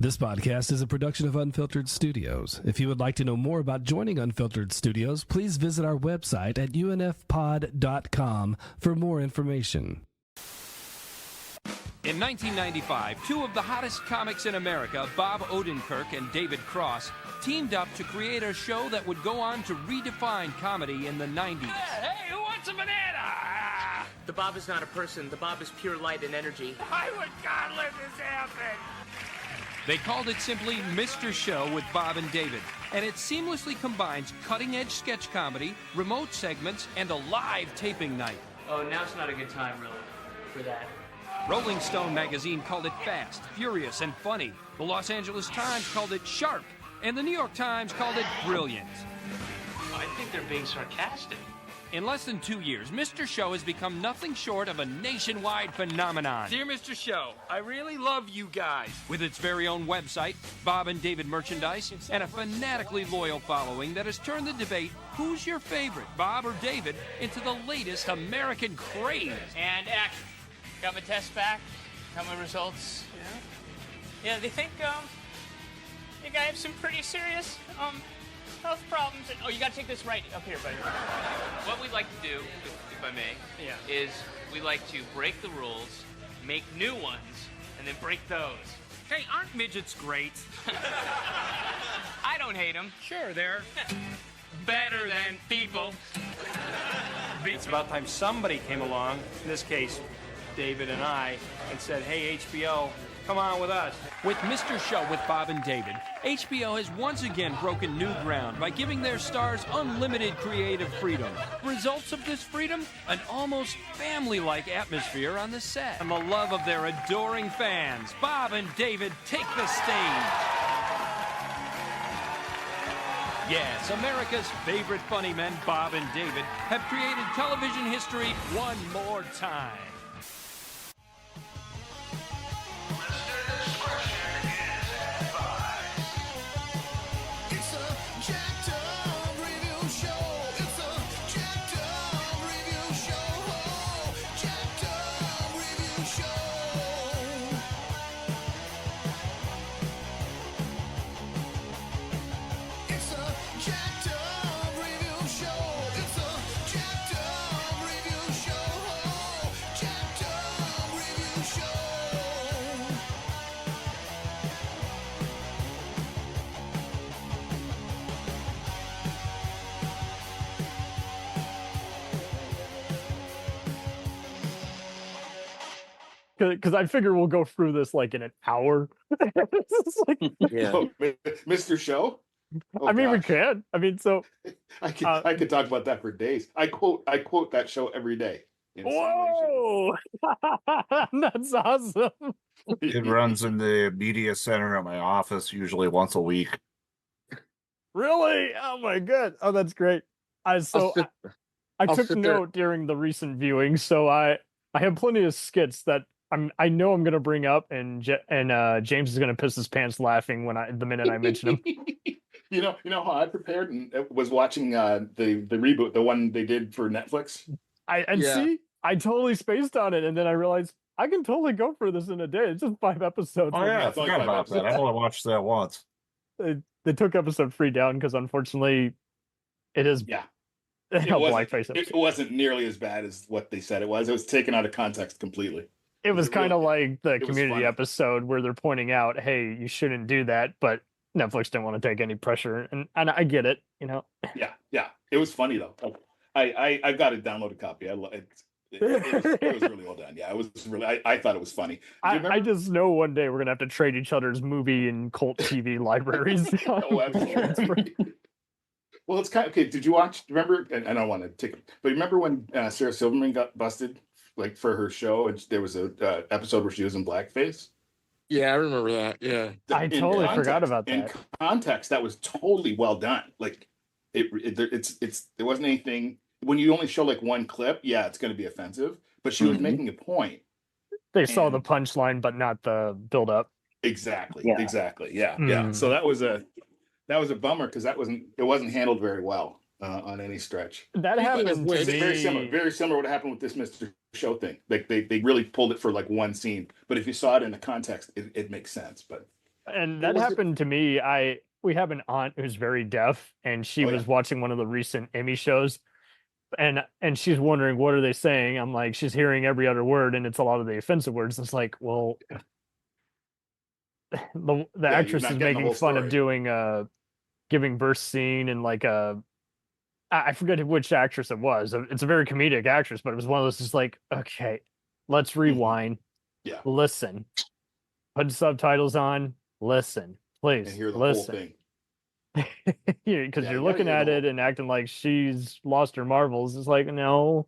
This podcast is a production of Unfiltered Studios. If you would like to know more about joining Unfiltered Studios, please visit our website at unfpod.com for more information. In 1995, two of the hottest comics in America, Bob Odenkirk and David Cross, teamed up to create a show that would go on to redefine comedy in the 90s. Hey, who wants a banana? The Bob is not a person. The Bob is pure light and energy. Why would God let this happen? They called it simply Mr. Show with Bob and David, and it seamlessly combines cutting-edge sketch comedy, remote segments, and a live taping night. Oh, now's not a good time, really, for that. Rolling Stone magazine called it fast, furious, and funny. The Los Angeles Times called it sharp, and the New York Times called it brilliant. I think they're being sarcastic. In less than 2 years, Mr. Show has become nothing short of a nationwide phenomenon. Dear Mr. Show, I really love you guys. With its very own website, Bob and David merchandise, and a fanatically loyal following that has turned the debate, who's your favorite, Bob or David, into the latest American craze. And action. Got my test back. Got my results. Yeah, they think, you guys have some pretty serious, health problems. Oh, you gotta take this right up here, buddy. What we like to do, if I may, is we like to break the rules, make new ones, and then break those. Hey, aren't midgets great? I don't hate them. Sure, they're Better than people. It's about time somebody came along, in this case, David and I, and said, hey, HBO, come on with us. With Mr. Show with Bob and David, HBO has once again broken new ground by giving their stars unlimited creative freedom. Results of this freedom? An almost family-like atmosphere on the set. And the love of their adoring fans. Bob and David take the stage. Yes, America's favorite funny men, Bob and David, have created television history one more time. Because I figure we'll go through this like in an hour. Yeah. Mr. Show? Oh, I mean, gosh. we can. I mean, so I could talk about that for days. I quote that show every day. Whoa, that's awesome. It runs in the media center at my office usually once a week. Really? Oh my god. Oh, that's great. I took note during the recent viewing, so I have plenty of skits that I know I'm going to bring up, and James is going to piss his pants laughing the minute I mention him. You know how I prepared and was watching the reboot, the one they did for Netflix. See, I totally spaced on it, and then I realized I can totally go for this in a day. It's just 5 episodes. Oh yeah, I forgot about that. I only watched that once. They took episode 3 down because unfortunately, it is It wasn't nearly as bad as what they said it was. It was taken out of context completely. It was kind of like the Community episode where they're pointing out, hey, you shouldn't do that, but Netflix didn't want to take any pressure, and I get it, you know. Yeah. It was funny though. I got a downloaded copy. It was really well done. Yeah, it was really. I thought it was funny. I just know one day we're gonna have to trade each other's movie and cult TV libraries. Oh, absolutely. Well, it's kind of okay. Did you watch? Remember? And I don't want to take it, but remember when Sarah Silverman got busted, like for her show, and there was a episode where she was in blackface. Yeah, I remember that. Yeah, I totally forgot about that. In context, that was totally well done. Like it wasn't anything. When you only show like one clip, yeah, it's going to be offensive. But she was making a point. They saw the punchline, but not the build up. Exactly. Yeah. Yeah. So that was a bummer because it wasn't handled very well on any stretch. That happened to me. Very similar what happened with this Mr. Show thing. Like they really pulled it for like one scene, but if you saw it in the context, it makes sense. But And that happened to me. We have an aunt who's very deaf, and she was watching one of the recent Emmy shows, and she's wondering, what are they saying? I'm like, she's hearing every other word, and it's a lot of the offensive words. It's like, well, the actress is making fun of doing giving birth scene and like I forget which actress it was. It's a very comedic actress, but it was one of those just like, okay, let's rewind. Yeah. Listen. Put subtitles on. Listen. Please. And hear the listen. whole thing. Because you're looking at it and acting like she's lost her marbles. It's like, no,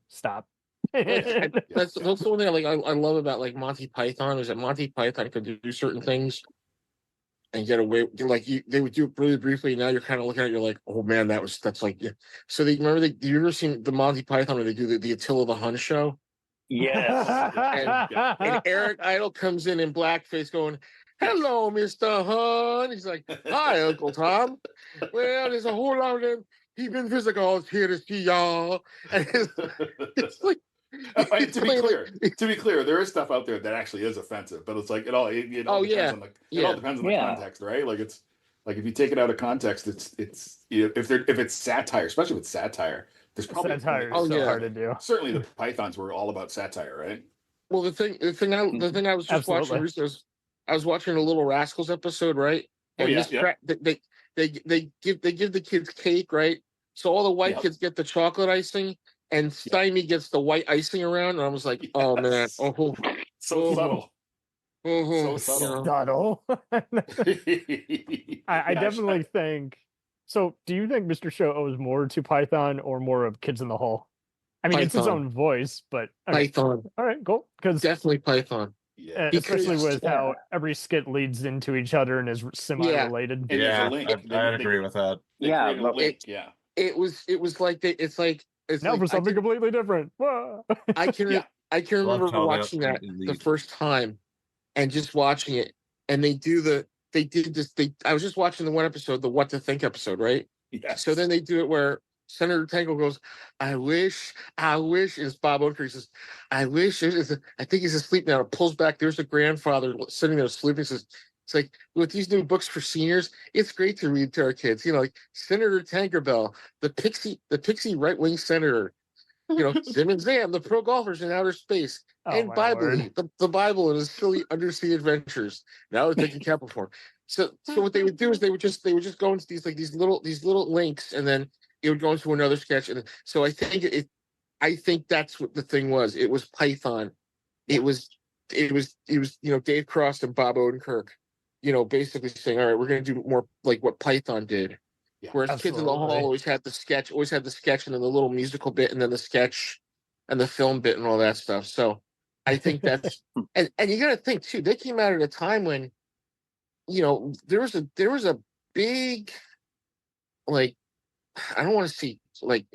stop. That's the one thing I love about like Monty Python is that Monty Python could do certain things and get away. Like they would do it really briefly. And now you're kind of looking at it, you're like, oh man, that's like. Yeah. So you ever seen the Monty Python where they do the Attila the Hun show? Yes. and Eric Idle comes in blackface going, "Hello, Mr. Hun." He's like, "Hi, Uncle Tom. Well, there's a whole lot of them heaping physicals here to see y'all." And it's like, to be clear, there is stuff out there that actually is offensive, but it's like it all depends on the context, right? Like it's like if you take it out of context, it's if it's satire, especially with satire, there's probably satire is so hard to do. Certainly, the Pythons were all about satire, right? Well, the thing I was just watching recently was I was watching a Little Rascals episode, right? And they give the kids cake, right? So all the white kids get the chocolate icing, and Stymie gets the white icing around. And I was like, oh man, so subtle. So subtle. I definitely think. So, do you think Mr. Show owes more to Python or more of Kids in the Hall? I mean, Python. It's his own voice, but Python. All right, cool. Because definitely Python. Yeah. Especially with how every skit leads into each other and is semi-related. Yeah, I'd agree with that. It was like it's now like, for something completely different. I can remember watching that the first time and just watching it, and I was just watching the one episode, the What to Think episode, right? Yes. So then they do it where Senator Tangle goes, I wish, it's Bob Odenkirk says, I wish, I think he's asleep now. It pulls back, there's a grandfather sitting there sleeping. Says, it's like, with these new books for seniors, it's great to read to our kids. Like Senator Tankerbell, the pixie right-wing senator, Zim and Zam, the pro golfers in outer space, and Bible, the Bible and his silly undersea adventures. Now they're taking capital form. So what they would do is they would just go into these little links, and then it would go into another sketch. And so I think that's what the thing was. It was Python. It was Dave Cross and Bob Odenkirk, basically saying, all right, we're going to do more like what Python did. Yeah, whereas Kids in the Hall always had the sketch, and then the little musical bit, and then the sketch and the film bit and all that stuff. So I think that's and you got to think too. They came out at a time when, there was a big, like, I don't want to see like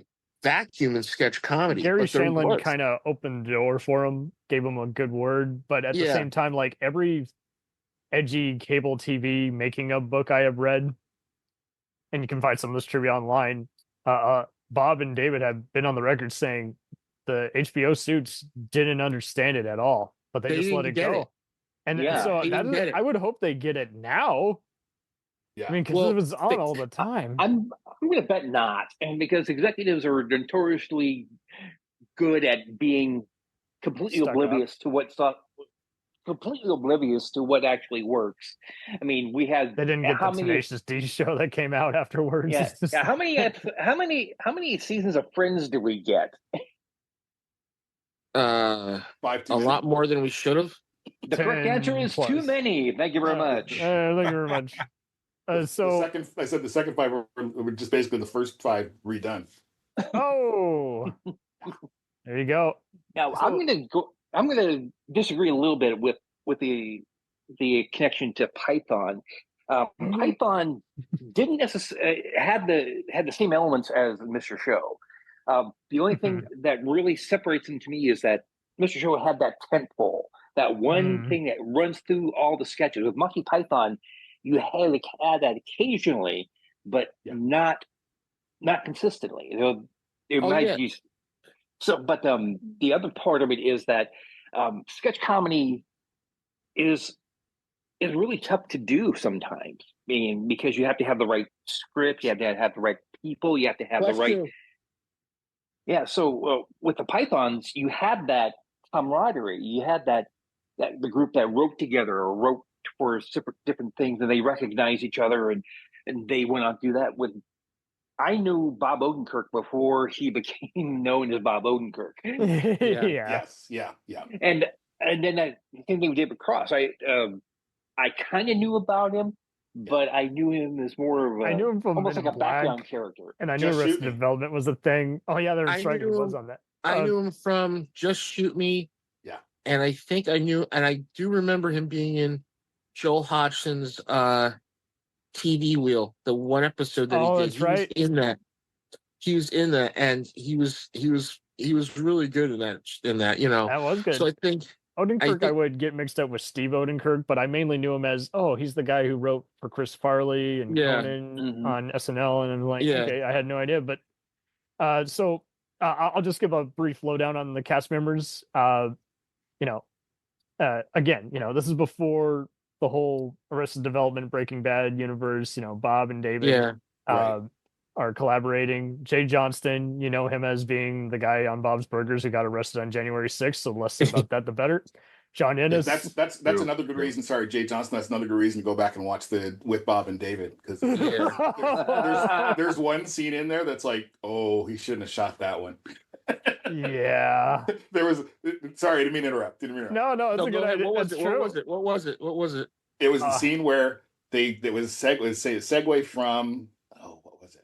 vacuum in sketch comedy. Gary Shandling kind of opened the door for him, gave him a good word, but at the same time, like every edgy cable TV making of book I have read, and you can find some of this trivia online, Bob and David have been on the record saying the HBO suits didn't understand it at all, but they just let it go. I would hope they get it now. Yeah. I mean, because it was on all the time. I'm going to bet not, and because executives are notoriously good at being completely oblivious to what actually works. I mean, we had they didn't get the Tenacious D show that came out afterwards. Yeah. How many seasons of Friends do we get? 5 a lot more than we should have. The correct answer is plus. Too many. Thank you very much. Thank you very much. So I said the second 5 were just basically the first 5 redone. Oh, there you go. Now I'm going to disagree a little bit with the connection to Python. Python didn't necessarily had the same elements as Mr. Show. The only thing that really separates them to me is that Mr. Show had that tentpole, that one thing that runs through all the sketches. With Monty Python, you had to add that occasionally, but not consistently. So, but the other part of it is that sketch comedy is is really tough to do sometimes. I mean, because you have to have the right script, you have to have the right people, you have to have the right. Yeah. So with the Pythons, you had that camaraderie. You had that the group that wrote together or wrote for different things, and they recognized each other, and they went on to do that. I knew Bob Odenkirk before he became known as Bob Odenkirk. Yes. Yeah. And then the same thing with David Cross. I kind of knew about him, but I knew him as more of I knew him from almost Men like a in Black, background character. and I knew Arrested Development was a thing. Oh yeah, there's right, was on that. I knew him from Just Shoot Me. Yeah. And I think I do remember him being in Joel Hodgson's TV Wheel, the one episode that he did. That's right. Was in that. He was in that, and he was really good in that. You know, that was good. So I think Odenkirk, I would get mixed up with Steve Odenkirk, but I mainly knew him as he's the guy who wrote for Chris Farley and Conan on SNL, and I'm like, okay, I had no idea, but so I'll just give a brief lowdown on the cast members. Again, this is before the whole Arrested Development, Breaking Bad universe. Bob and David are collaborating. Jay Johnston, you know him as being the guy on Bob's Burgers who got arrested on January 6th. So the less said about that, the better. John Ennis. That's another good reason. Sorry, Jay Johnson. That's another good reason to go back and watch the With Bob and David, because there's one scene in there that's like, oh, he shouldn't have shot that one. Yeah. There was. Sorry, I didn't mean to interrupt. No, it's a good idea. What was it? It was the scene where it was a segue from. What was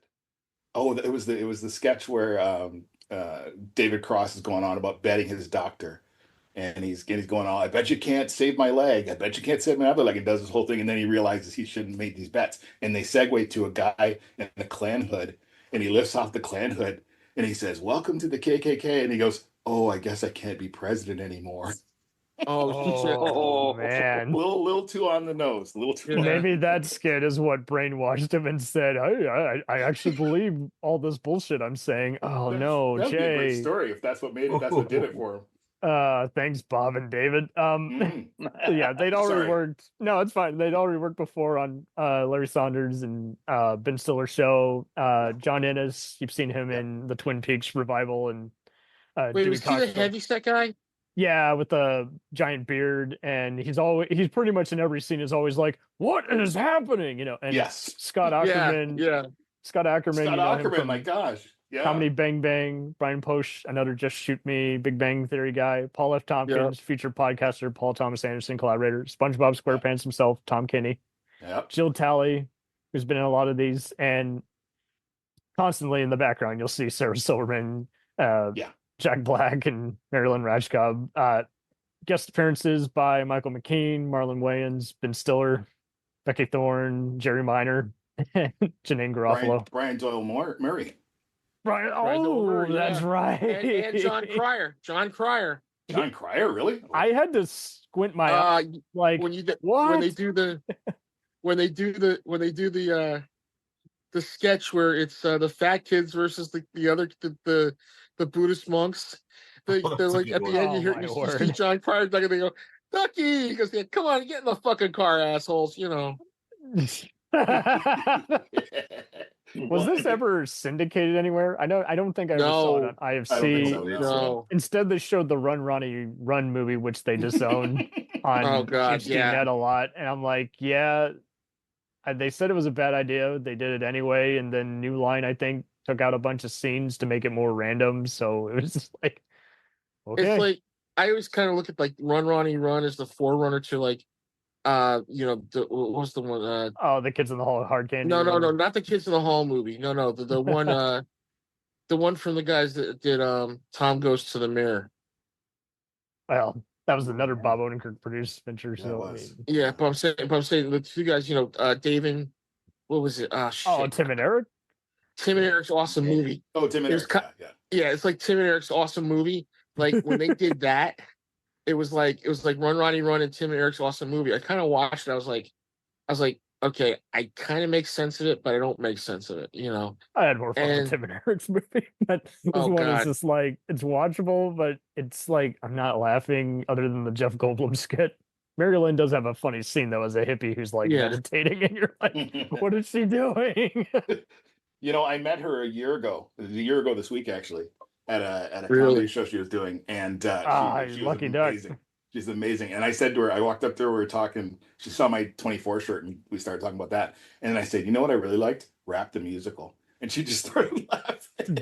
it? It was the sketch where David Cross is going on about betting his doctor, and he's going on, I bet you can't save my leg, I bet you can't save my other leg, and does this whole thing, and then he realizes he shouldn't have made these bets, and they segue to a guy in a Klan hood, and he lifts off the Klan hood, and he says, "Welcome to the KKK," and he goes, "Oh, I guess I can't be president anymore." Oh man, a little too on the nose. A little too. Maybe that skit is what brainwashed him and said, "Hey, I actually believe all this bullshit I'm saying." Oh no, that'd Jay. Be a great story if that's what made it. That's what did it for him. Thanks, Bob and David. Yeah, they'd already worked. No, it's fine. They'd already worked before on Larry Saunders and Ben Stiller's show. John Ennis, you've seen him in the Twin Peaks revival, and wait, was he the heavyset guy? Yeah, with the giant beard, and he's pretty much in every scene is always like, "What is happening?" And yes, Scott Ackerman. Scott Ackerman. My gosh. Yeah. Comedy Bang Bang, Brian Posh, another Just Shoot Me, Big Bang Theory guy, Paul F. Tompkins, featured podcaster, Paul Thomas Anderson, collaborator, SpongeBob SquarePants himself, Tom Kenny, Jill Talley, who's been in a lot of these, and constantly in the background you'll see Sarah Silverman, Jack Black, and Marilyn Rajkov. Guest appearances by Michael McKean, Marlon Wayans, Ben Stiller, Becky Thorne, Jerry Minor, and Janine Garofalo. Brian Doyle Murray. Right. That's right. And John Cryer. John Cryer, really? I had to squint my eye. Like when what? they do the sketch where it's the fat kids versus the Buddhist monks. They're like at the end you see John Cryer and they go, "Ducky," he goes, "Yeah, come on, get in the fucking car, assholes," Was this ever syndicated anywhere? I don't think I ever saw it on IFC. No. Instead, they showed the Run Ronnie Run movie, which they disowned on HDNet a lot. And I'm like, they said it was a bad idea. They did it anyway. And then New Line, I think, took out a bunch of scenes to make it more random. So it was just like, okay. It's like, I always kind of look at like Run Ronnie Run as the forerunner to like, what was the one? The Kids in the Hall of Hard Candy. No, not the Kids in the Hall movie. No, the one, the one from the guys that did Tom Goes to the Mirror. Well, that was another Bob Odenkirk produced venture. So but I'm saying the two guys, David, what was it? Tim and Eric. Tim and Eric's awesome movie. Oh, Tim and Eric. It's like Tim and Eric's awesome movie. Like when they did that. It was like Run Ronnie Run and Tim and Eric's awesome movie. I kind of watched it. I was like, okay, I kind of make sense of it, but I don't make sense of it. I had more fun with Tim and Eric's movie. But this one is just like it's watchable, but it's like I'm not laughing other than the Jeff Goldblum skit. Mary Lynn does have a funny scene though as a hippie who's like meditating, and you're like, what is she doing? You know, I met her a year ago this week actually, at a Really? comedy show she was doing, and she was lucky duck. amazing. She's amazing. And I said to her, I walked up to her, we were talking, she saw my 24 shirt and we started talking about that. And then I said, you know what I really liked? Rap the Musical. And she just started laughing.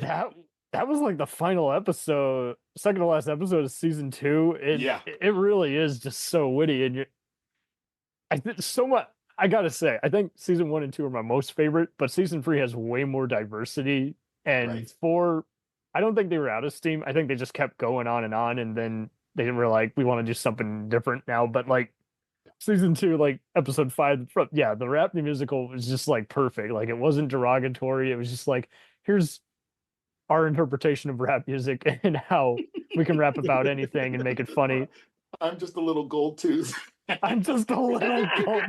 That was like the final episode, second to last episode of season 2. It really is just so witty, and I think so much. I gotta say, I think season 1 and 2 are my most favorite, but season 3 has way more diversity. And 4, I don't think they were out of steam. I think they just kept going on, and then they were like, we want to do something different now. But like season 2, like episode 5, the Rap the Musical was just like perfect. Like it wasn't derogatory. It was just like, here's our interpretation of rap music and how we can rap about anything and make it funny. I'm just a little gold tooth. I'm just a little gold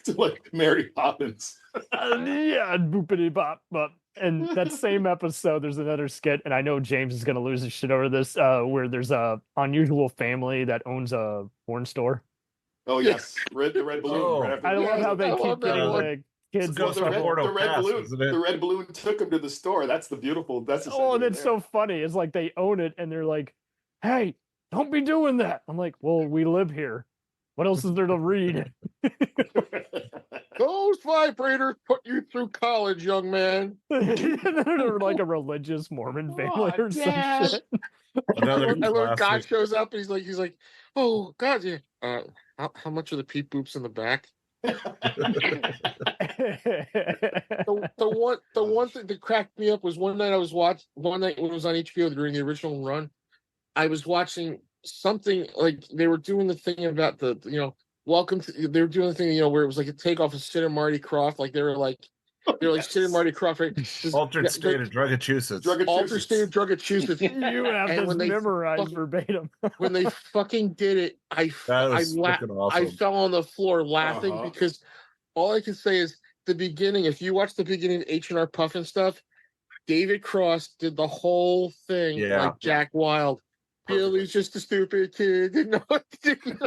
to like Mary Poppins. Boopity bop bop. And that same episode, there's another skit, and I know James is gonna lose his shit over this, where there's a unusual family that owns a porn store. Oh yes, the red balloon. Oh, right I love how they keep getting the kids. The red balloon took them to the store. That's the beautiful. And it's so funny. It's like they own it, and they're like, "Hey, don't be doing that." I'm like, "Well, we live here. What else is there to read?" Those vibrators put you through college, young man. They're like a religious Mormon family or some shit. Another guy shows up and he's like, oh God, yeah. How much are the peep boops in the back? the one thing that cracked me up was one night when it was on HBO during the original run. I was watching something like they were doing the thing about they were doing the thing, where it was like a takeoff of Sid and Marty Krofft, like they were like Sid and Marty Krofft, right? Altered state of Drugachusetts. Altered state of Drugachusetts. You have this memorized verbatim. When they fucking did it, I fell on the floor laughing because all I can say is the beginning. If you watch the beginning of H&R Puffin stuff, David Cross did the whole thing like Jack Wilde. Billy's just a stupid kid. Didn't know what to do.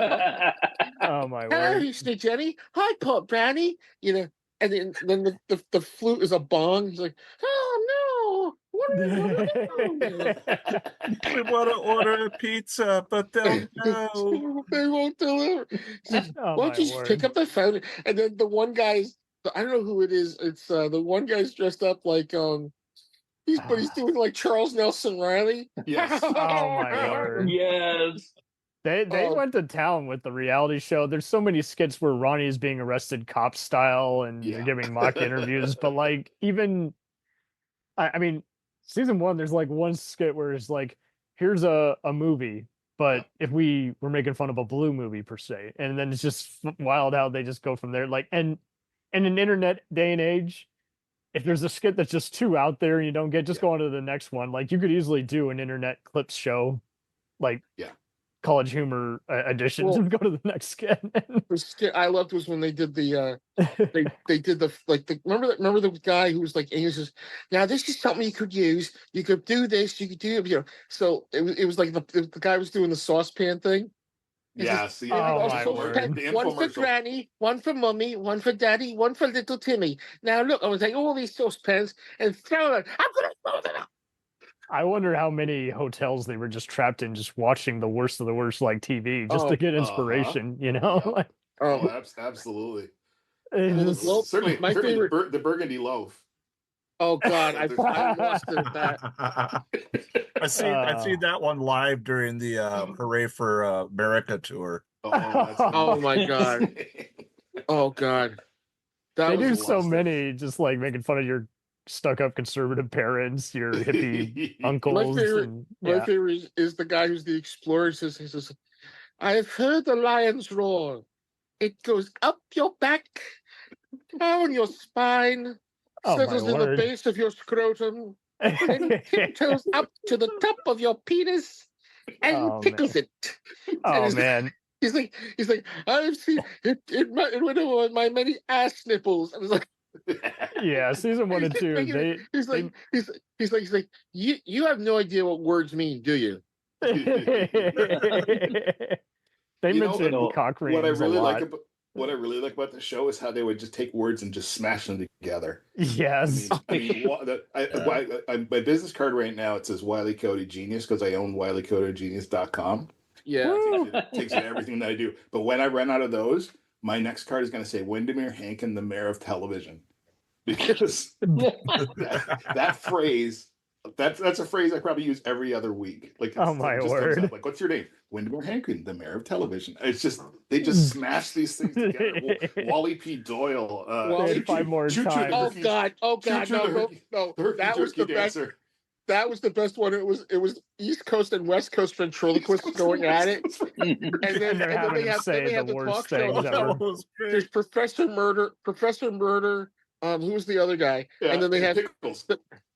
Oh my word! Hey, Hey, Jenny. Hi, Pop Brandy. And then the flute is a bong. He's like, oh no! What are we doing? We want to order a pizza, but they'll know. They won't deliver. Like, why don't you just pick up the phone? And then the one guy's, I don't know who it is. It's the one guy's dressed up like he's doing like Charles Nelson Riley. Yes. Oh my word. Yes. They went to town with the reality show. There's so many skits where Ronnie is being arrested cop style and they're giving mock interviews. But like even, I mean, season 1, there's like one skit where it's like, here's a movie, but if we were making fun of a blue movie per se, and then it's just wild how they just go from there. Like, and in an internet day and age, if there's a skit that's just too out there and you don't get, just go on to the next one. Like you could easily do an internet clips show, like College Humor editions, and go to the next skit. The skit I loved was when they did the they did the remember the guy who was like, and he says, now this is something you could use. You could do this. You could do So it was like the guy was doing the saucepan thing. Yes. One for Granny, one for Mummy, one for Daddy, one for Little Timmy. Now look, I'm gonna take all these saucepans and throw them. I'm gonna throw them up. I wonder how many hotels they were just trapped in, just watching the worst of the worst like TV, just to get inspiration. Absolutely. Certainly, my favorite, the Burgundy loaf. Oh God, I lost it at that. I seen that one live during the Hooray for America tour. Oh my God. Oh God. They do so many, just like making fun of your stuck-up conservative parents, your hippie uncles. My favorite is the guy who's the explorer. He says, I've heard the lion's roar. It goes up your back, down your spine, settles in the base of your scrotum, and tiptoes up to the top of your penis and tickles it. Oh man. He's like, I've seen it went over my many ass nipples. And it's like, yeah, season 1 and 2. He's like, you have no idea what words mean, do you? They You know, mentioned cock rings what I really a lot. what I really like about the show is how they would just take words and just smash them together. Yes. I mean, my business card right now, it says Wile E. Coyote Genius because I own WileECoyoteGenius.com. Yeah. It takes it everything that I do. But when I run out of those, my next card is going to say Windermere Hankin, the mayor of television. Because that phrase, that's a phrase I probably use every other week. Like, oh my it just word! comes up. Like, what's your name? Windermere Hankin, the mayor of television. It's just they just smash these things together. Wally P. Doyle. Wally, 5 more times. Oh God! No! That was the best. That was the best one. It was East Coast and West Coast ventriloquists going at it, and then they have the talk show. There's Professor Murder. Who was the other guy? Yeah, and then they have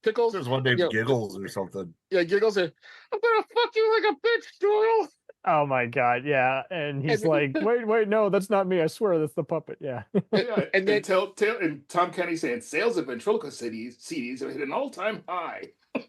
Pickles. There's one named Giggles or something. Yeah, Giggles. I'm gonna fuck you like a bitch, Doyle. Oh my God, yeah. And he's like, wait, no, that's not me. I swear that's the puppet. Yeah. and then and Tom Kenny saying sales of ventriloquist CDs have hit an all-time high.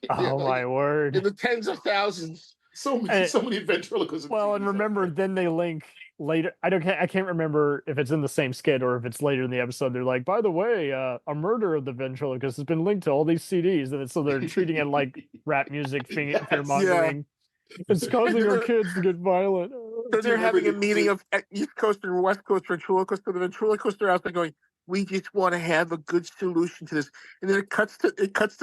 Oh my word. In the tens of thousands. So many ventriloquists. Well, and remember, then they link later. I can't remember if it's in the same skit or if it's later in the episode. They're like, by the way, a murder of the ventriloquist has been linked to all these CDs, and so they're treating it like rap music, fear mongering. Yeah. It's causing our kids to get violent. So they're having a meeting of East Coast and West Coast ventriloquists. So the ventriloquists are out there going, we just want to have a good solution to this. And then it cuts to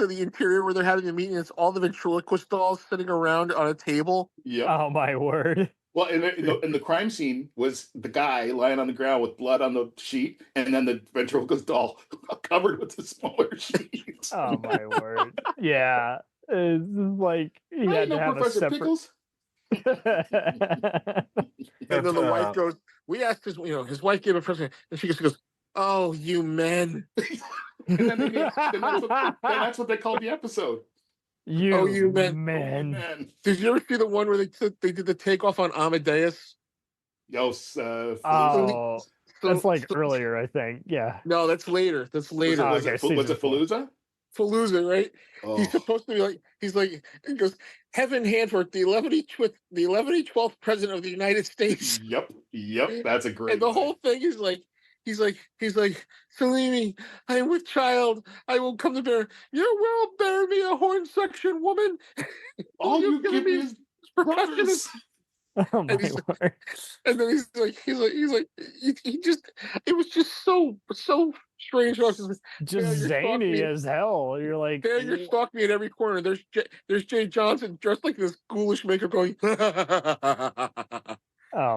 the interior where they're having a meeting. It's all the ventriloquist dolls sitting around on a table. Yeah. Oh my word. Well, and the crime scene was the guy lying on the ground with blood on the sheet, and then the ventriloquist doll covered with the smaller sheet. Oh my word. Yeah. It's like he had to have Professor a separate. Pickles. And then the wife goes, we asked his wife gave a present, and she just goes, oh, you men. And then that's what they called the episode. You men. Did you ever see the one where they did the takeoff on Amadeus? Yes. That's like earlier, I think. Yeah. No, that's later. Was it Fallujah? Fallujah, right? Oh. He's supposed to be like, he goes, Heaven Hanford, the 1112th president of the United States. Yep. That's a great. And the whole thing is like, he's like, Salimi, I am with child. I will come to bear. You will bear me a horn section, woman. All you give me is brothers. Oh my word. And then he's like, he just, it was just so strange. Just zany as hell. You're like, there, you're stalking me at every corner. There's Jay Johnson dressed like this ghoulish maker going. Oh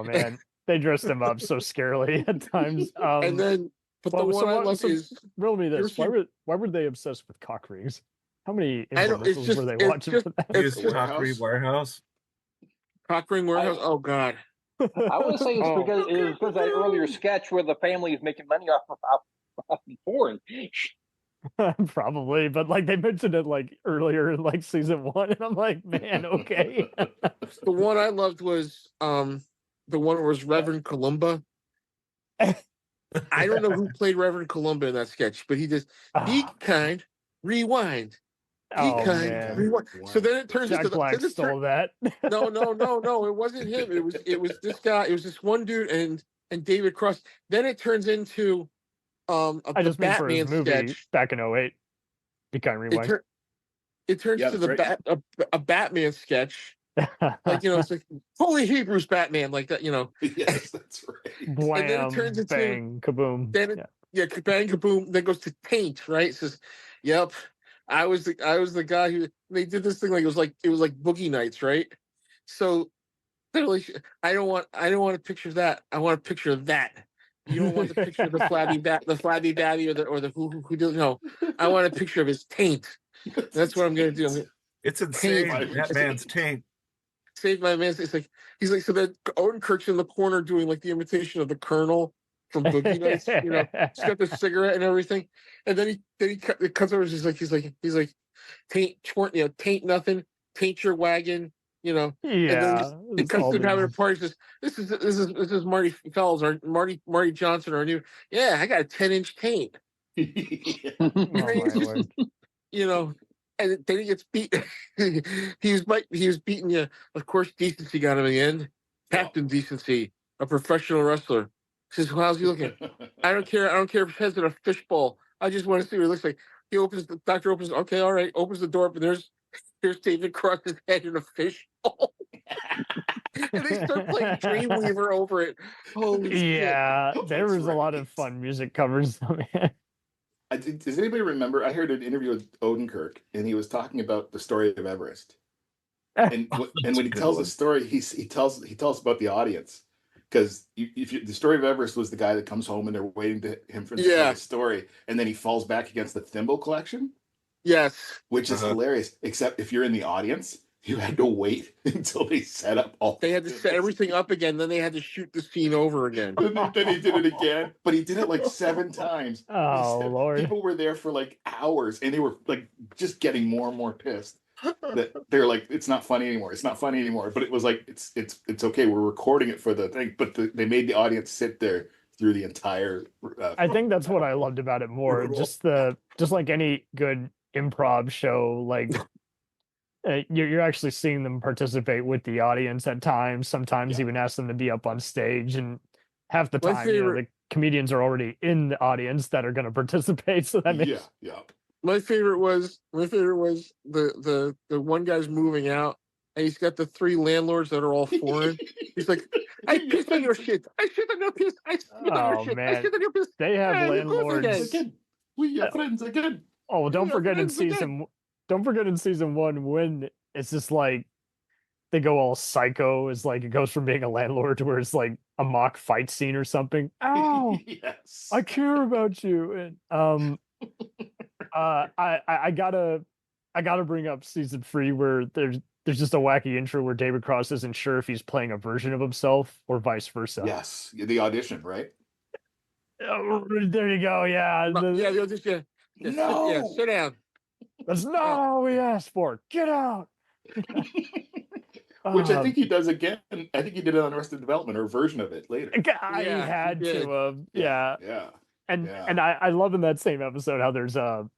man. They dressed him up so scarily at times. And then, but the one I love is riddle me this: why were they obsessed with cock rings? How many infomercials were they watching for that? It's Cock Ring Warehouse. Cock Ring Warehouse. Oh God! I want to say it's because that earlier sketch where the family is making money off porn. Probably, but like they mentioned it like earlier in like season 1, and I'm like, man, okay. The one I loved was the one where it was Reverend Columba. I don't know who played Reverend Columba in that sketch, but he just be kind, rewind. Be kind, rewind. So then it turns Jack into Black stole that. No, it wasn't him. It was this guy. It was this one dude and David Cross. Then it turns into I just mean for his movie sketch back in 2008. Be kind, rewind. It turns to a Batman sketch. Like, it's like holy Hebrews Batman, like that, Yes, that's right. Blam, and then it turns into bang, kaboom. Then bang, kaboom. Then goes to taint, right? It says, "Yep, I was the guy who they did this thing like it was like Boogie Nights, right?" So they're like, I don't want a picture of that. I want a picture of that. You don't want the picture of the flabby baddie or the who doesn't know. I want a picture of his taint. That's what I'm gonna do. It's insane. That man's taint. Save my man. It's like he's like, so that Odenkirk's in the corner doing like the imitation of the Colonel from Boogie Nights. He's got the cigarette and everything, and then he cuts over. He's like, taint nothing, taint your wagon. Yeah. And then it cuts to him having a party. Says, this is Marty Fells or Marty Johnson, our new. Yeah, I got a 10-inch taint. And then he gets beat. he was beating you. Of course, decency got him in the end. Captain Decency a professional wrestler. He says, "How's he looking?" I don't care if his head's in a fishbowl. I just want to see what he looks like. The doctor opens, okay, all right, opens the door, but there's David Cross's head in a fishbowl. And they start playing Dreamweaver over it. Holy shit. There was a lot of fun music covers, man. Does anybody remember? I heard an interview with Odenkirk, and he was talking about the story of Everest. And when he tells the story, he tells about the audience, because the story of Everest was the guy that comes home and they're waiting to him for the story, and then he falls back against the thimble collection. Yes, which is hilarious. Except if you're in the audience, you had to wait until they set up all. They had to set everything up again. Then they had to shoot the scene over again. Then he did it again, but he did it like 7 times. Oh Lord! People were there for like hours, and they were like just getting more and more pissed. That they're like, it's not funny anymore. It's not funny anymore. But it was like, it's okay. We're recording it for the thing, but they made the audience sit there through the entire. I think that's what I loved about it more. Just like any good improv show, like you're actually seeing them participate with the audience at times. Sometimes even ask them to be up on stage, and half the time, the comedians are already in the audience that are going to participate. So that makes My favorite was the one guy's moving out, and he's got the 3 landlords that are all foreign. He's like, "I piss on your shit. I shit on your piss. I shit on your shit. I shit on your piss." They have landlords again. We are friends again. Oh, don't forget in season 1 when it's just like they go all psycho. It's like it goes from being a landlord to where it's like a mock fight scene or something. Ow! Yes, I care about you. And I gotta bring up season 3 where there's just a wacky intro where David Cross isn't sure if he's playing a version of himself or vice versa. Yes, the audition, right? There you go. Yeah. The audition. No. Sit down. That's not all we asked for. Get out. Which I think he does again. I think he did it on Arrested Development, or a version of it later. He had to. Yeah. And I love in that same episode how there's a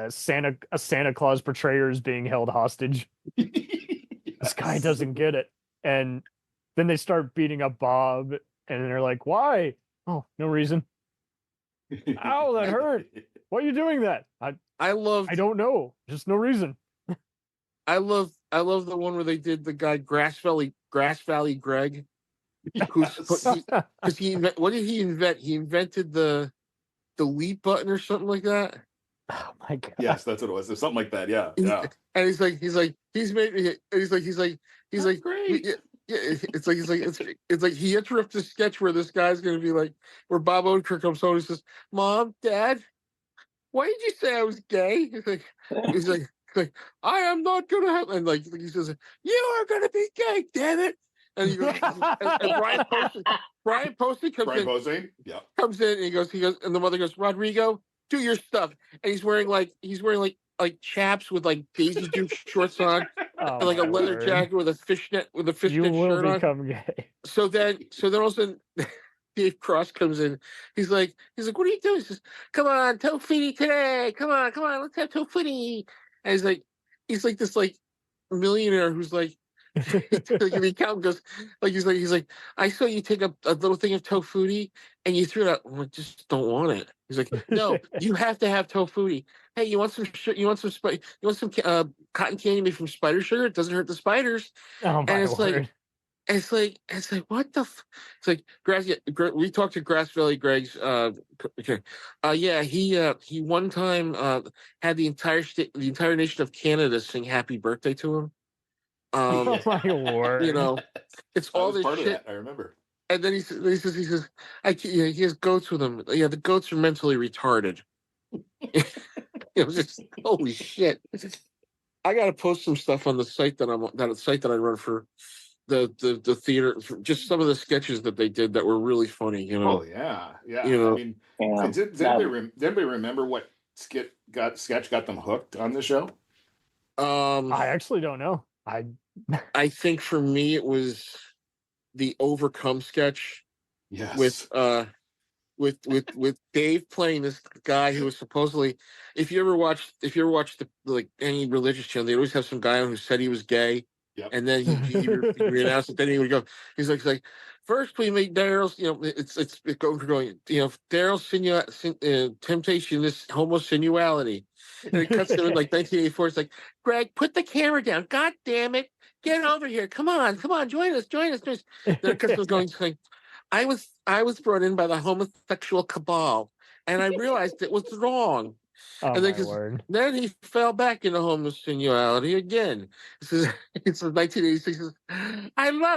Santa Claus portrayer is being held hostage. This guy doesn't get it, and then they start beating up Bob, and they're like, "Why? Oh, no reason." Ow, that hurt. Why are you doing that? I don't know. Just no reason. I love the one where they did the guy Grass Valley Greg. What did he invent? He invented the delete button or something like that. Oh my god! Yes, that's what it was. There's something like that. Yeah. And he's like he's made me. He's like great. It's like he interrupts a sketch where this guy's going to be like, where Bob Odenkirk comes home and says, "Mom, Dad, why did you say I was gay?" He's like, "I am not going to have," and like he says, "You are going to be gay, damn it." And he goes, and Brian Posey comes in, and he goes, and the mother goes, "Rodrigo, do your stuff." And he's wearing like chaps with like Daisy Duke shorts on, and like a leather jacket with a fishnet shirt on. Become gay. So then all of a sudden Dave Cross comes in. He's like, "What are you doing?" He says, "Come on, Tofini today. Come on, let's have Tofini." And he's like this like millionaire who's like, the accountant goes, like he's like, "I saw you take a little thing of tofuti and you threw it out." I'm like, "Just don't want it." He's like, "No, you have to have tofuti. Hey, you want some cotton candy made from spider sugar? It doesn't hurt the spiders." Oh my word. It's like what the it's like we talked to Grass Valley Greg's he one time had the entire nation of Canada sing happy birthday to him. Oh my lord! You know, it's all this shit. I remember. And then he says, he has goats with him. Yeah, the goats are mentally retarded. It was just holy shit. I got to post some stuff on the site that I run for the theater, for just some of the sketches that they did that were really funny. You know. Oh yeah. You know, I mean, did anybody remember what sketch got them hooked on the show? I actually don't know. I think for me it was the Overcome sketch. Yes. With Dave playing this guy who was supposedly, if you ever watched the, like any religious channel, they always have some guy on who said he was gay, Yep. And then he announced it. Then he would go. He's like, first we meet Daryl's. It's going. Daryl's temptation, this homo sensuality, and it cuts to in like 1984. It's like, Greg, put the camera down. God damn it, get over here. Come on, join us. Then it cuts to going. I was brought in by the homosexual cabal, and I realized it was wrong. Oh, and then he fell back into homosexuality again. It's 1986.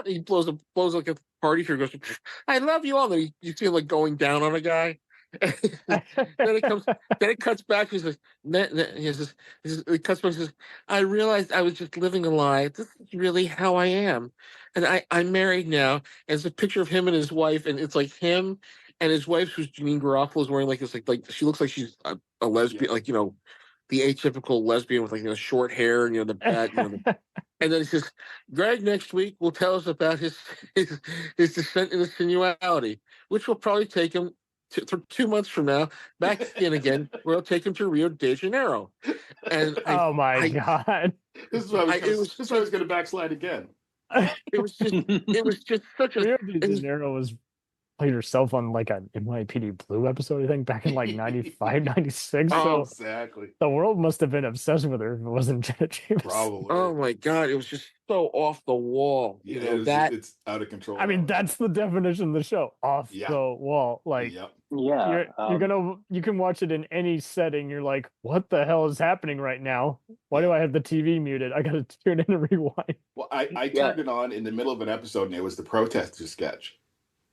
He blows like a party here. Goes, I love you all. Then you see him like going down on a guy. then it cuts back. He says, it cuts back. He says, I realized I was just living a lie. This is really how I am, and I'm married now. And it's a picture of him and his wife, and it's like him and his wife, who's Janine Garofalo, is wearing like this, like she looks like she's a lesbian, like the atypical lesbian with like short hair and the bad. And then he says, Greg next week will tell us about his descent into sensuality, which will probably take him. 2 months from now, back in again, we'll take him to Rio de Janeiro. And oh my God, this is why I was going to backslide again. It was just such a Rio de Janeiro was played herself on like an NYPD Blue episode, I think, back in like 95, 96. Oh, so exactly. The world must have been obsessed with her if it wasn't Jenna Jameson. Probably. Oh my God, it was just so off the wall. Yeah, it's out of control. I mean, that's the definition of the show, off the wall. Like, you can watch it in any setting. You're like, what the hell is happening right now? Why do I have the TV muted? I got to tune in and rewind. Well, I turned it on in the middle of an episode, and it was the protester sketch.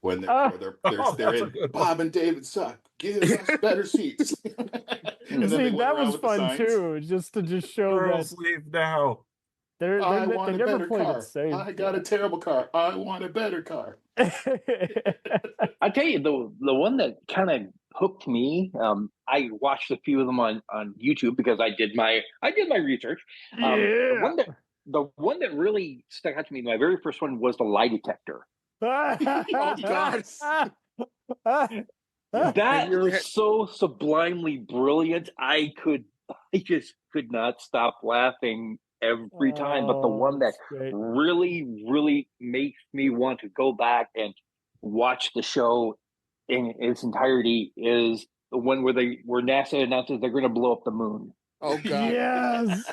When they're in, Bob and David suck. Give us better seats. See, that was fun too, just to show Girls that leave now. They never played it safe. I got a terrible car. I want a better car. I tell you, the one that kind of hooked me. I watched a few of them on YouTube because I did my research. The one that really stuck out to me, my very first one, was the lie detector. Oh God! That was so sublimely brilliant. I just could not stop laughing every time. But the one that really, really makes me want to go back and watch the show in its entirety is the one where NASA announces they're going to blow up the moon. Oh God! Yes!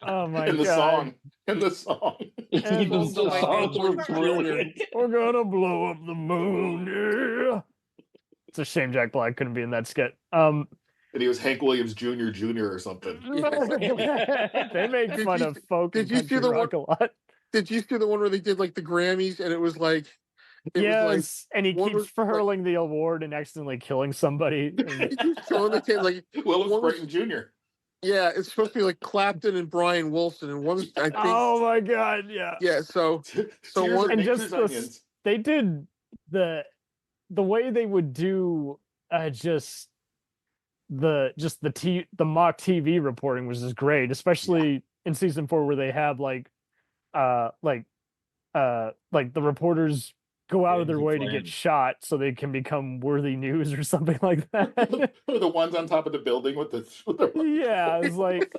Oh my God! And the song. The songs were brilliant. We're gonna blow up the moon. Yeah. It's a shame Jack Black couldn't be in that skit. And he was Hank Williams Jr. or something. They make fun of folk and country rock a lot. Did you see the one where they did like the Grammys and it was like? Yes, and he keeps hurling the award and accidentally killing somebody. He keeps killing the kid, like Willis Burton Jr. Yeah, it's supposed to be like Clapton and Brian Wilson, and one. I think. Oh my God! Yeah. Yeah. So one, and just they did the way they would do just the mock TV reporting was just great, especially in season 4 where they have like the reporters go out of their way to get shot so they can become worthy news or something like that. Or the ones on top of the building with the yeah, it's like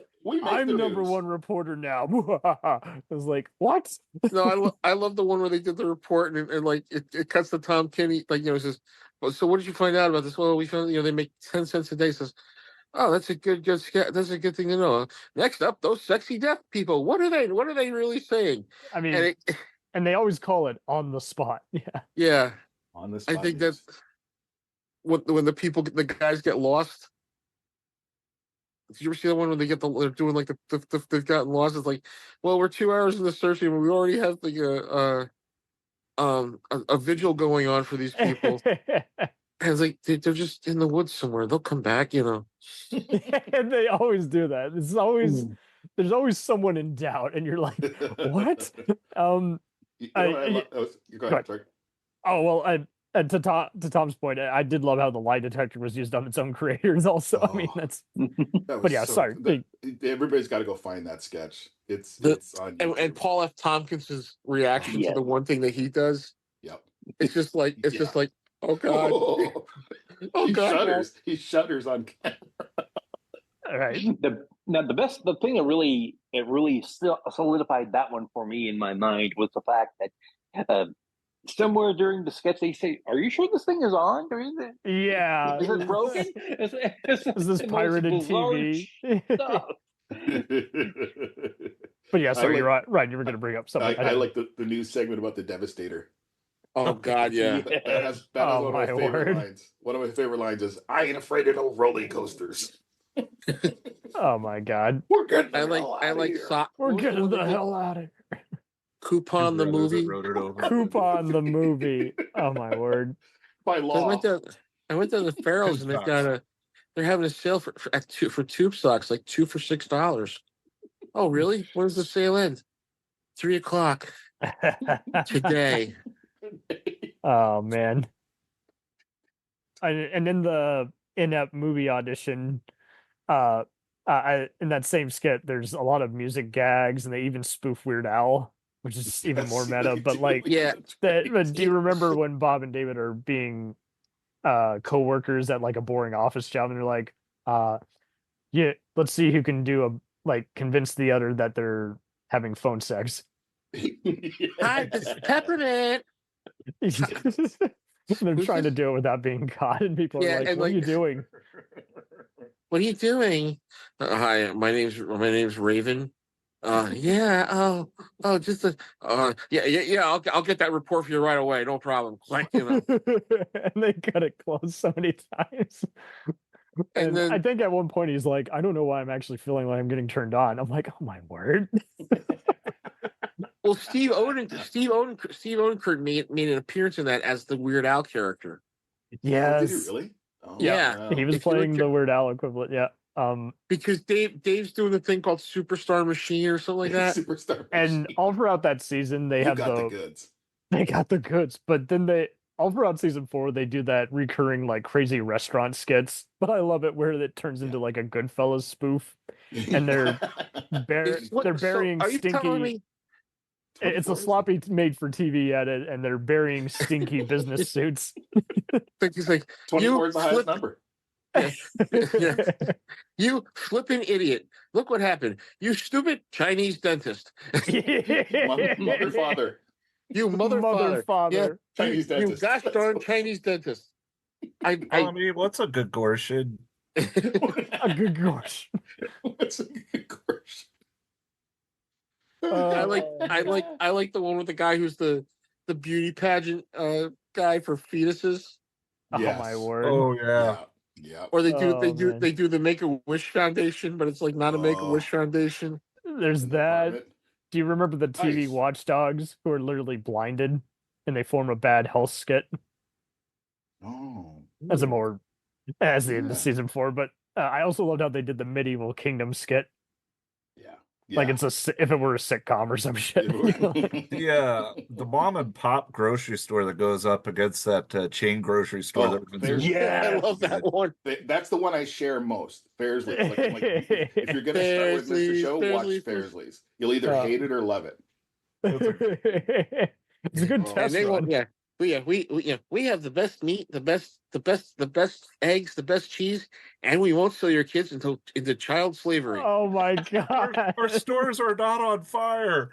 I'm number one reporter now. I was like, what? No, I love the one where they did the report and like it cuts to Tom Kenny, like says, well, so what did you find out about this? Well, we found they make 10 cents a day. Says, oh, that's a good that's a good thing to know. Next up, those sexy deaf people. What are they really saying? I mean, and they always call it on the spot. Yeah. Yeah. On the spot. I think that's when the guys get lost. Did you ever see the one when they're doing like they've gotten lost? It's like, well, we're 2 hours in the search and we already have a vigil going on for these people. And it's like they're just in the woods somewhere. They'll come back, And they always do that. It's always there's always someone in doubt, and you're like, what? Go ahead. Sorry. Oh well, to Tom's point, I did love how the lie detector was used on its own creators. Also, I mean that's. But yeah, sorry. Everybody's got to go find that sketch. It's on YouTube. And Paul F. Tompkins's reaction to the one thing that he does. Yep. It's just like oh God. Oh God. He shudders on camera. All right. The thing that really it really still solidified that one for me in my mind was the fact that somewhere during the sketch they say, "Are you sure this thing is on? Or is it? Yeah. Is it broken? Is this the most pirated bizarre TV? stuff." But yeah, sorry, you're right. You were going to bring up something. I like the news segment about the Devastator. Oh God, yeah. That has one of my favorite lines. One of my favorite lines is, "I ain't afraid of no roller coasters." Oh my God. We're getting We're getting the hell out of here. Coupon the movie. Coupon the movie. Oh my word. By law. I went to the Farrells and they're having a sale for tube socks, like 2 for $6. Oh really? When does the sale end? 3:00 today. Oh man. And in the in-app movie audition, in that same skit, there's a lot of music gags, and they even spoof Weird Al, which is even more meta. But like, but do you remember when Bob and David are being co-workers at like a boring office job, and they're like, yeah, let's see who can convince the other that they're having phone sex. Hi, this is Peppermint. They're trying to do it without being caught, and people are like, "What are you doing? What are you doing?" Hi, my name's Raven. Yeah. Oh, just yeah. I'll get that report for you right away. No problem. Like, And they cut it close so many times. And then, I think at one point he's like, "I don't know why I'm actually feeling like I'm getting turned on." I'm like, "Oh my word." Well, Steve Odenkirk made an appearance in that as the Weird Al character. Yes. Did he really? Oh, yeah. He was playing the Weird Al equivalent. Yeah. Because Dave's doing the thing called Superstar Machine or something like that. Superstar and Machine. all throughout that season, they got the goods. They got the goods, but then all throughout season 4, they do that recurring like crazy restaurant skits. But I love it where it turns into like a Goodfellas spoof, and they're burying stinky. It's a sloppy made for TV edit, and they're burying stinky business suits. He's like, 24 is the highest number. Yeah. You flipping idiot. Look what happened. You stupid Chinese dentist. Mother father. You mother father. Yeah. Chinese dentist. You gosh darn Chinese dentist. Tommy, what's a good gortion? A good gorsh. What's a good gorsh? I like the one with the guy who's the beauty pageant guy for fetuses. Yes. Oh my word! Oh yeah. Yeah. Or they do the Make-A-Wish Foundation, but it's like not a Make-A-Wish Foundation. There's that. Do you remember the TV watchdogs who are literally blinded and they form a bad health skit? Oh. As the end of season 4, but I also loved how they did the Medieval Kingdom skit. Yeah. Like if it were a sitcom or some shit. Yeah, the mom and pop grocery store that goes up against that chain grocery store. I love that one. That's the one I share most. Fairsley's. Like, if you're going to start with Mr. Show, watch Fairsley's. You'll either hate it or love it. It's a good test run. We have the best meat, the best eggs, the best cheese, and we won't sell your kids into child slavery. Oh my God! Our stores are not on fire.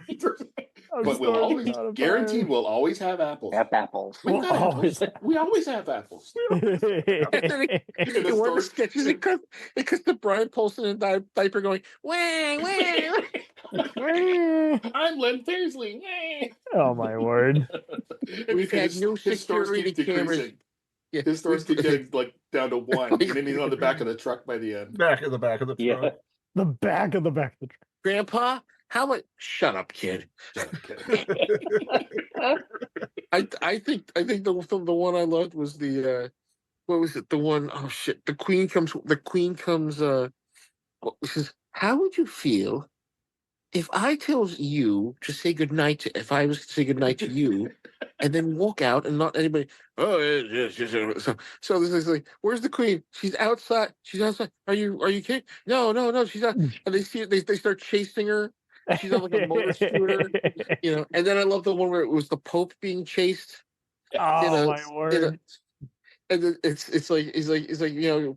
But we'll always guaranteed we'll always have apples. Apples. We always have apples. One of the sketches because the Brian Polson and diaper going wang wang. I'm Len Fairsley. Oh my word! We've had new security cameras. Yeah. His stores keep getting like down to 1, and then he's on the back of the truck by the end. Back of the truck. The back of the truck. Grandpa, how much? Shut up, kid. I think the one I loved was the what was it? The one, oh shit, the queen comes. Says, how would you feel if I tells you to say goodnight if I was to say goodnight to you, and then walk out and not anybody? Oh yes. So this is like, where's the queen? She's outside. Are you kidding? No. She's out. And they start chasing her. She's on like a motor scooter, And then I love the one where it was the Pope being chased. Oh my word! And it's like he's like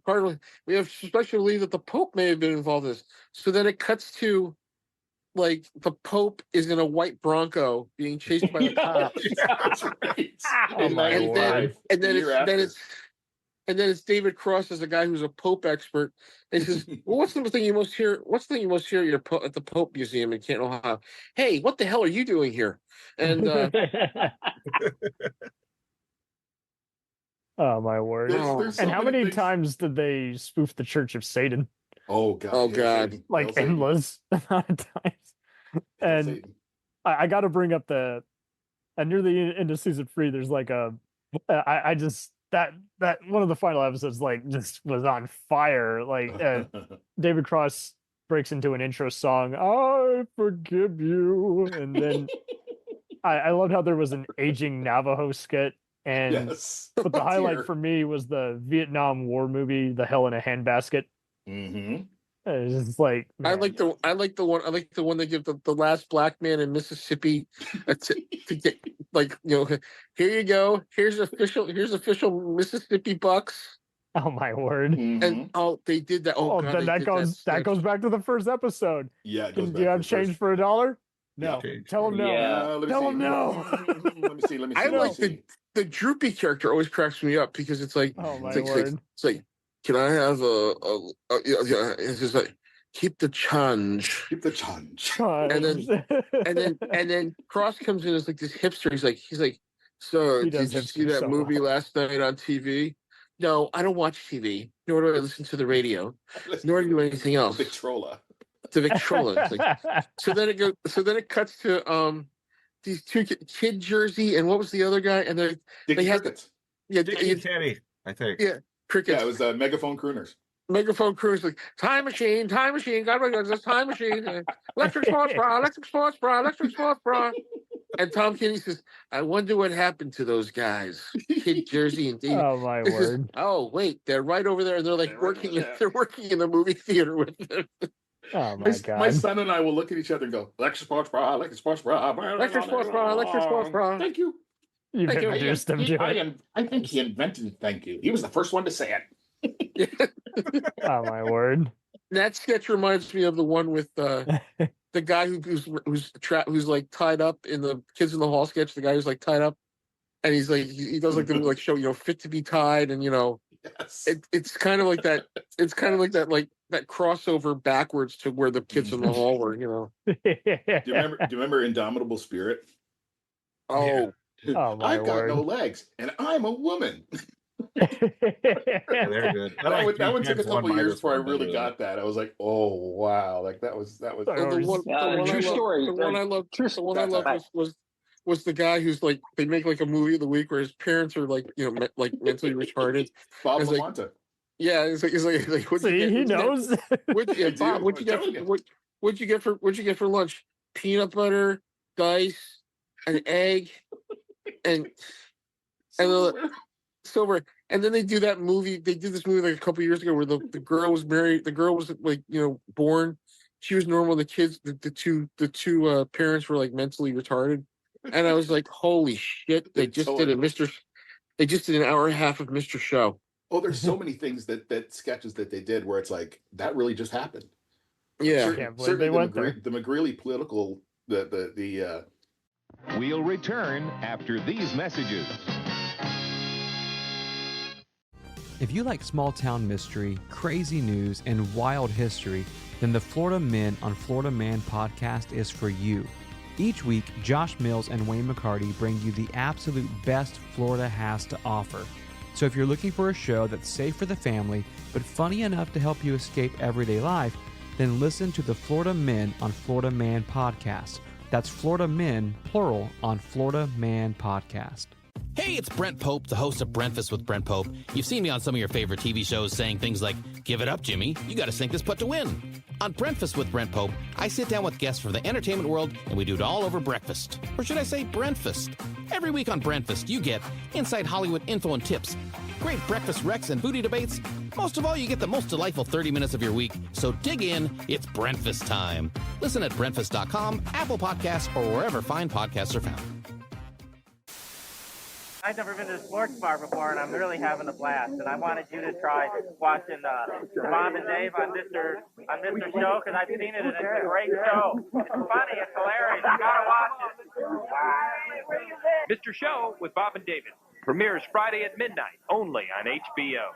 pardon me, we have special leave that the Pope may have been involved in this. So then it cuts to like the Pope is in a white Bronco being chased by the cops. That's right. And then it's David Cross as a guy who's a Pope expert. And he says, "Well, what's the thing you most hear? What's the thing you most hear at the Pope Museum in Canton, Ohio? Hey, what the hell are you doing here?" And oh my word! There's so and how many things... times did they spoof the Church of Satan? Oh god! Oh god! Like endless amount of times. And I got to bring up and near the end of season 3, there's like I just that one of the final episodes like just was on fire. Like David Cross breaks into an intro song, "I forgive you," and then I loved how there was an aging Navajo skit. And but the highlight for me was the Vietnam War movie, The Hell in a Handbasket. Mm-hmm. It's just like, man. I like the one they give the last black man in Mississippi to get, like, here you go, here's official Mississippi bucks. Oh my word! Mm-hmm. And they did that. Oh, God, then that goes back to the first episode. Yeah, do you have change for $1? No. Yeah. Tell him no. Yeah. Tell him no. Let me see. I like the droopy character always cracks me up because it's like, oh my word. It's like, can I have it's just like, keep the change. Keep the change. And then Cross comes in as like this hipster. He's like, "So did you see that movie last night on TV?" "No, I don't watch TV, nor do I listen to the radio, nor do I do anything else." Victrola. The Victrola. Like, so then it cuts to these two Kid Jersey, and what was the other guy? And they had Crickets. Dickie and Teddy, I think. Yeah, Crickets. Yeah, it was Megaphone Crooners. Megaphone Crew's like, time machine, God, this time machine, electric sports bra. And Tom Kenny says, "I wonder what happened to those guys, Kid Jersey and David." Oh my word! Oh wait, they're right over there, and they're like working in the movie theater with them. Oh my god! My son and I will look at each other and go, "Electric sports bra, electric sports bra, electric sports bra." Thank you. You've introduced him to it. I think he invented "thank you." He was the first one to say it. Oh my word! That sketch reminds me of the one with the guy who's like tied up in the Kids in the Hall sketch. The guy who's like tied up, and he's like he does like the show, fit to be tied, and yes. It's kind of like that. It's kind of like that crossover backwards to where the Kids in the Hall were. Do you remember Indomitable Spirit? Oh, yeah. Oh my I've got word. no legs, and I'm a woman. They're good. That one took a couple years before I really got that. I was like, "Oh wow!" Like that was. True story. The one I loved was the guy who's like, they make like a movie of the week where his parents are like like mentally retarded. Bob It's like, Lamonta. Yeah, it's like what'd you See, get? he knows. Bob, what'd you get for lunch? Peanut butter, dice, an egg, and silver. And then they do that movie. They did this movie like a couple years ago where the girl was married. The girl was like born. She was normal. The kids, the two parents were like mentally retarded. And I was like, holy shit! They just did an hour and a half of Mr. Show. Oh, there's so many things that sketches that they did where it's like that really just happened. Yeah, certainly the McGreeley political the. We'll return after these messages. If you like small town mystery, crazy news, and wild history, then the Florida Men on Florida Man podcast is for you. Each week, Josh Mills and Wayne McCarty bring you the absolute best Florida has to offer. So if you're looking for a show that's safe for the family, but funny enough to help you escape everyday life, then listen to the Florida Men on Florida Man podcast. That's Florida Men, plural, on Florida Man podcast. Hey, it's Brent Pope, the host of Breakfast with Brent Pope. You've seen me on some of your favorite TV shows saying things like, "Give it up, Jimmy. You got to sink this putt to win." On Breakfast with Brent Pope, I sit down with guests from the entertainment world, and we do it all over breakfast. Or should I say Brentfast? Every week on Brentfast, you get inside Hollywood info and tips, great breakfast wrecks and foodie debates. Most of all, you get the most delightful 30 minutes of your week. So dig in. It's Brentfast time. Listen at Brentfast.com, Apple Podcasts, or wherever fine podcasts are found. I've never been to a sports bar before, and I'm really having a blast. And I wanted you to try watching Bob and Dave on Mr. Show, because I've seen it, and it's a great show. It's funny, it's hilarious. You gotta watch it. Mr. Show with Bob and David premieres Friday at midnight, only on HBO.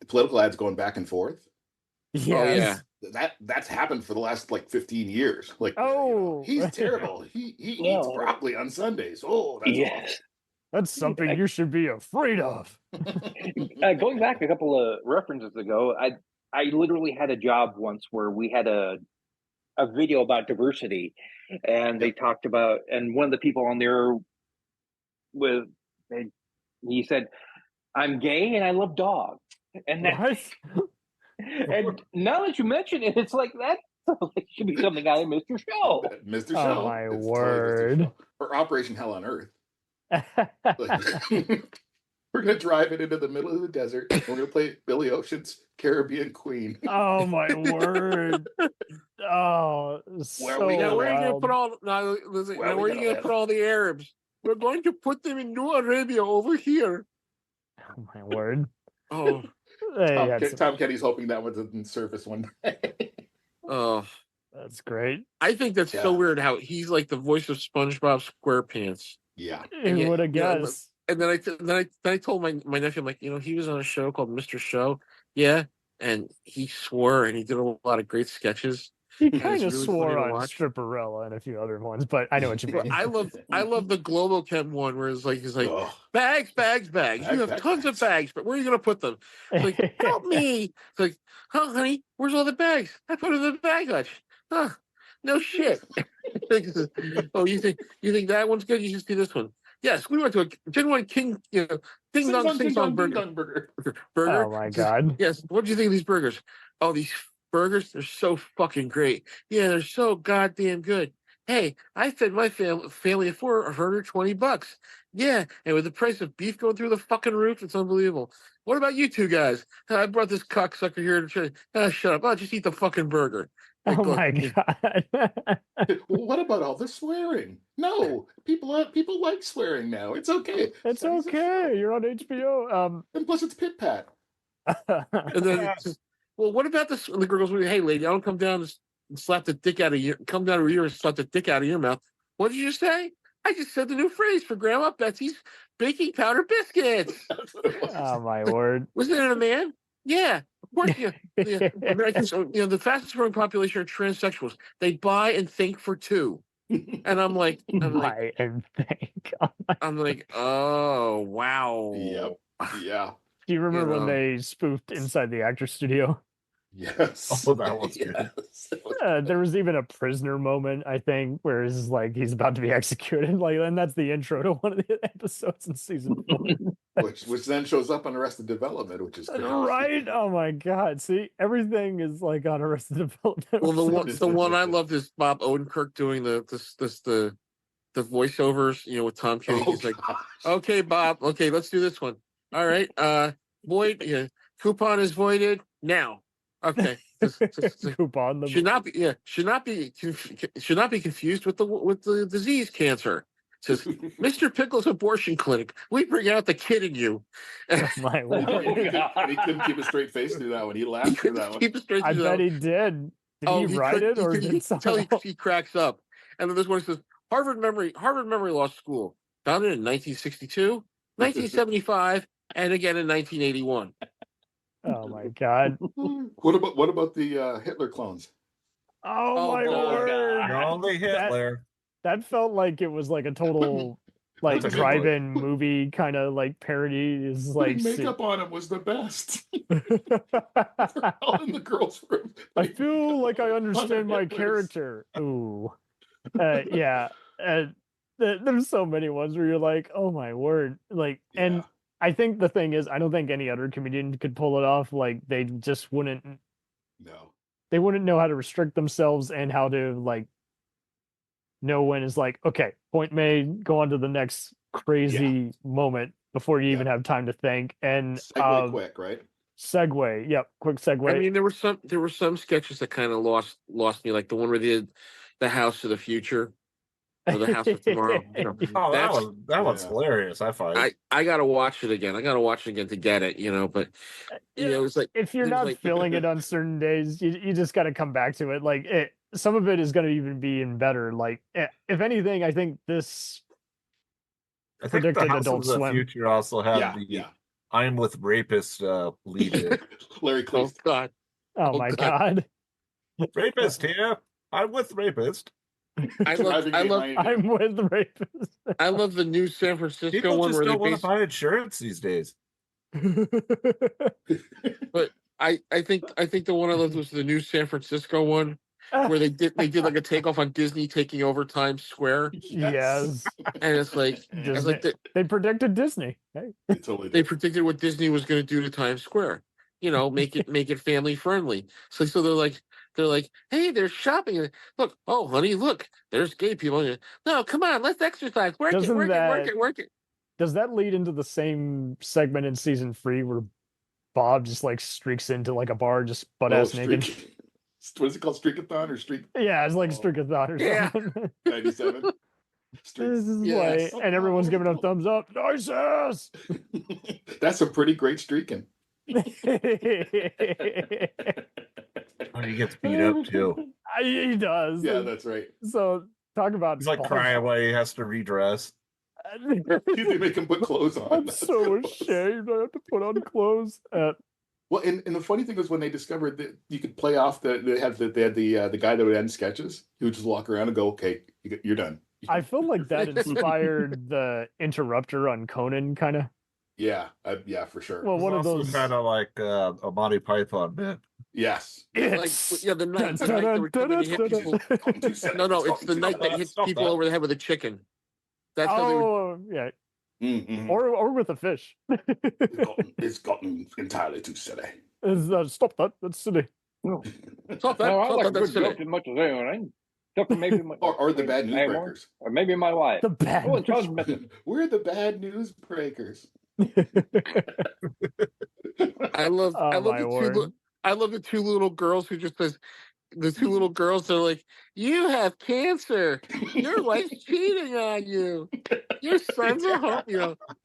Political ads going back and forth. Yes. That's happened for the last like 15 years. Like, he's terrible. He eats broccoli on Sundays. Oh, that's awful. That's something you should be afraid of. Going back a couple of references ago, I literally had a job once where we had a video about diversity, and they talked about, and one of the people on there he said, "I'm gay and I love dogs." And that, and now that you mention it, it's like that should be something out of Mr. Show. Mr. Show. Oh my It's word. totally Mr. Show. Or Operation Hell on Earth. We're gonna drive it into the middle of the desert. We're gonna play Billy Ocean's Caribbean Queen. Oh my word! Oh, where are you gonna put all? Now, listen, where are you gonna put all the Arabs? We're going to put them in New Arabia over here. Oh my word! Oh, Tom Kenny's hoping that one doesn't surface one day. Oh, that's great. I think that's so weird how he's like the voice of SpongeBob SquarePants. Yeah, who would have guessed? And then I told my nephew, I'm like, he was on a show called Mr. Show. Yeah. And he swore, and he did a lot of great sketches. He kind of swore on Stripperella and a few other ones, but I know what you mean. I love the Global Chem one where he's like, bags. You have tons of bags, but where are you going to put them? It's like, help me. It's like, oh, honey, where's all the bags? I put them in the bag hutch. Huh, no shit. Oh, you think that one's good? You should see this one. Yes, we went to a genuine Ding Dong Burger. Oh my God. Yes. What do you think of these burgers? Oh, these burgers, they're so fucking great. Yeah, they're so goddamn good. Hey, I fed my family of four $120. Yeah, and with the price of beef going through the fucking roof, it's unbelievable. What about you two guys? I brought this cocksucker here to try. Shut up. I'll just eat the fucking burger. Oh my God. Well, what about all the swearing? No, people like swearing now. It's okay. It's okay. You're on HBO. And plus it's Pit Pat. And then well, what about this? And the girl goes, "Hey, lady, I don't come down and slap the dick out of you. Come down over here and slap the dick out of your mouth." What did you say? I just said the new phrase for Grandma Betsy's baking powder biscuits. Oh my word! Wasn't it a man? Yeah, of course. Yeah. Americans, the fastest growing population are transsexuals. They buy and think for two. And I'm like, buy and think. I'm like, oh wow. Yep. Yeah. Do you remember when they spoofed Inside the Actors Studio? Yes. Oh, that was good. There was even a prisoner moment, I think, where it's like he's about to be executed, and that's the intro to one of the episodes in season 4. which then shows up on Arrested Development, which is crazy. Right. Oh my God! See, everything is like on Arrested Development. Well, the one I loved is Bob Odenkirk doing the voiceovers, with Tom Kenny. He's like, "Okay, Bob. Okay, let's do this one. All right. Void. Yeah, coupon is voided now." Okay. Coupon should not be confused with the disease cancer. It says, Mr. Pickle's abortion clinic. We bring out the kid in you. My Lord. He couldn't keep a straight face through that one. He laughed through that one. I bet he did. Did he write it, or did someone else? He cracks up. And then this one says, Harvard Memory Law School, founded in 1962, 1975, and again in 1981. Oh my God! What about the Hitler clones? Oh my word! Only Hitler. That felt like it was like a total like drive-in movie kind of like parody. Is like makeup on him was the best. All in the girls' room. I feel like I understand my character. Ooh, yeah. There's so many ones where you're like, oh my word, like and. I think the thing is, I don't think any other comedian could pull it off. Like, they just wouldn't. No. They wouldn't know how to restrict themselves and how to, like, know when it's like, okay, point made, go on to the next crazy moment before you even have time to think. And segue quick, right? Segue, yep, quick segue. I mean, there were some sketches that kind of lost me, like the one where they did the House of the Future. or the House of Tomorrow. Oh, that one's hilarious. I find I gotta watch it again. I gotta watch it again to get it. But it's like if you're not feeling it on certain days, you just got to come back to it. Like some of it is going to even be even better. Like if anything, I think this predicted the House Adult of the Swim. Future also had I'm with rapist lead in. Larry Clayton. Oh God. Oh my God. Rapist here. I'm with rapist. I'm with rapist. I love the new San Francisco People one just where don't they want to buy insurance these days. But I think the one I loved was the new San Francisco one where they did like a takeoff on Disney taking over Times Square. Yes. And it's like they predicted Disney. Hey. They predicted what Disney was going to do to Times Square. Make it family friendly. So they're like, hey, there's shopping. Look, oh honey, look, there's gay people. No, come on, let's exercise. Work it. Does that lead into the same segment in season 3 where Bob just like streaks into like a bar just butt ass naked? What is it called? Streakathon or streak? Yeah, it's like Streakathon or something. 97. This is and everyone's giving a thumbs up. Nice ass. That's a pretty great streaking. Oh, he gets beat up too. He does. Yeah, that's right. So talk about he's like crying away. He has to redress. They make him put clothes on. I'm so ashamed. I have to put on clothes. Well, and the funny thing was when they discovered that you could play off they had the guy that would end sketches. He would just walk around and go, "Okay, you're done." I feel like that inspired the interrupter on Conan, kind of. Yeah, for sure. Well, one of those kind of like a Monty Python bit. Yes. The night they were coming to hit people. No, it's the night that hits people over the head with a chicken. That's how they were. Yeah. Mm-hmm. Or with a fish. It's gotten entirely too silly. Stop that. That's silly. Stop that. I like good jokes as much as anyone. Except for maybe or the bad news breakers. Or maybe my wife. The bad We're the bad news breakers. I love the two little girls who just says the two little girls are like, you have cancer. Your wife's cheating on you. Your son's a home.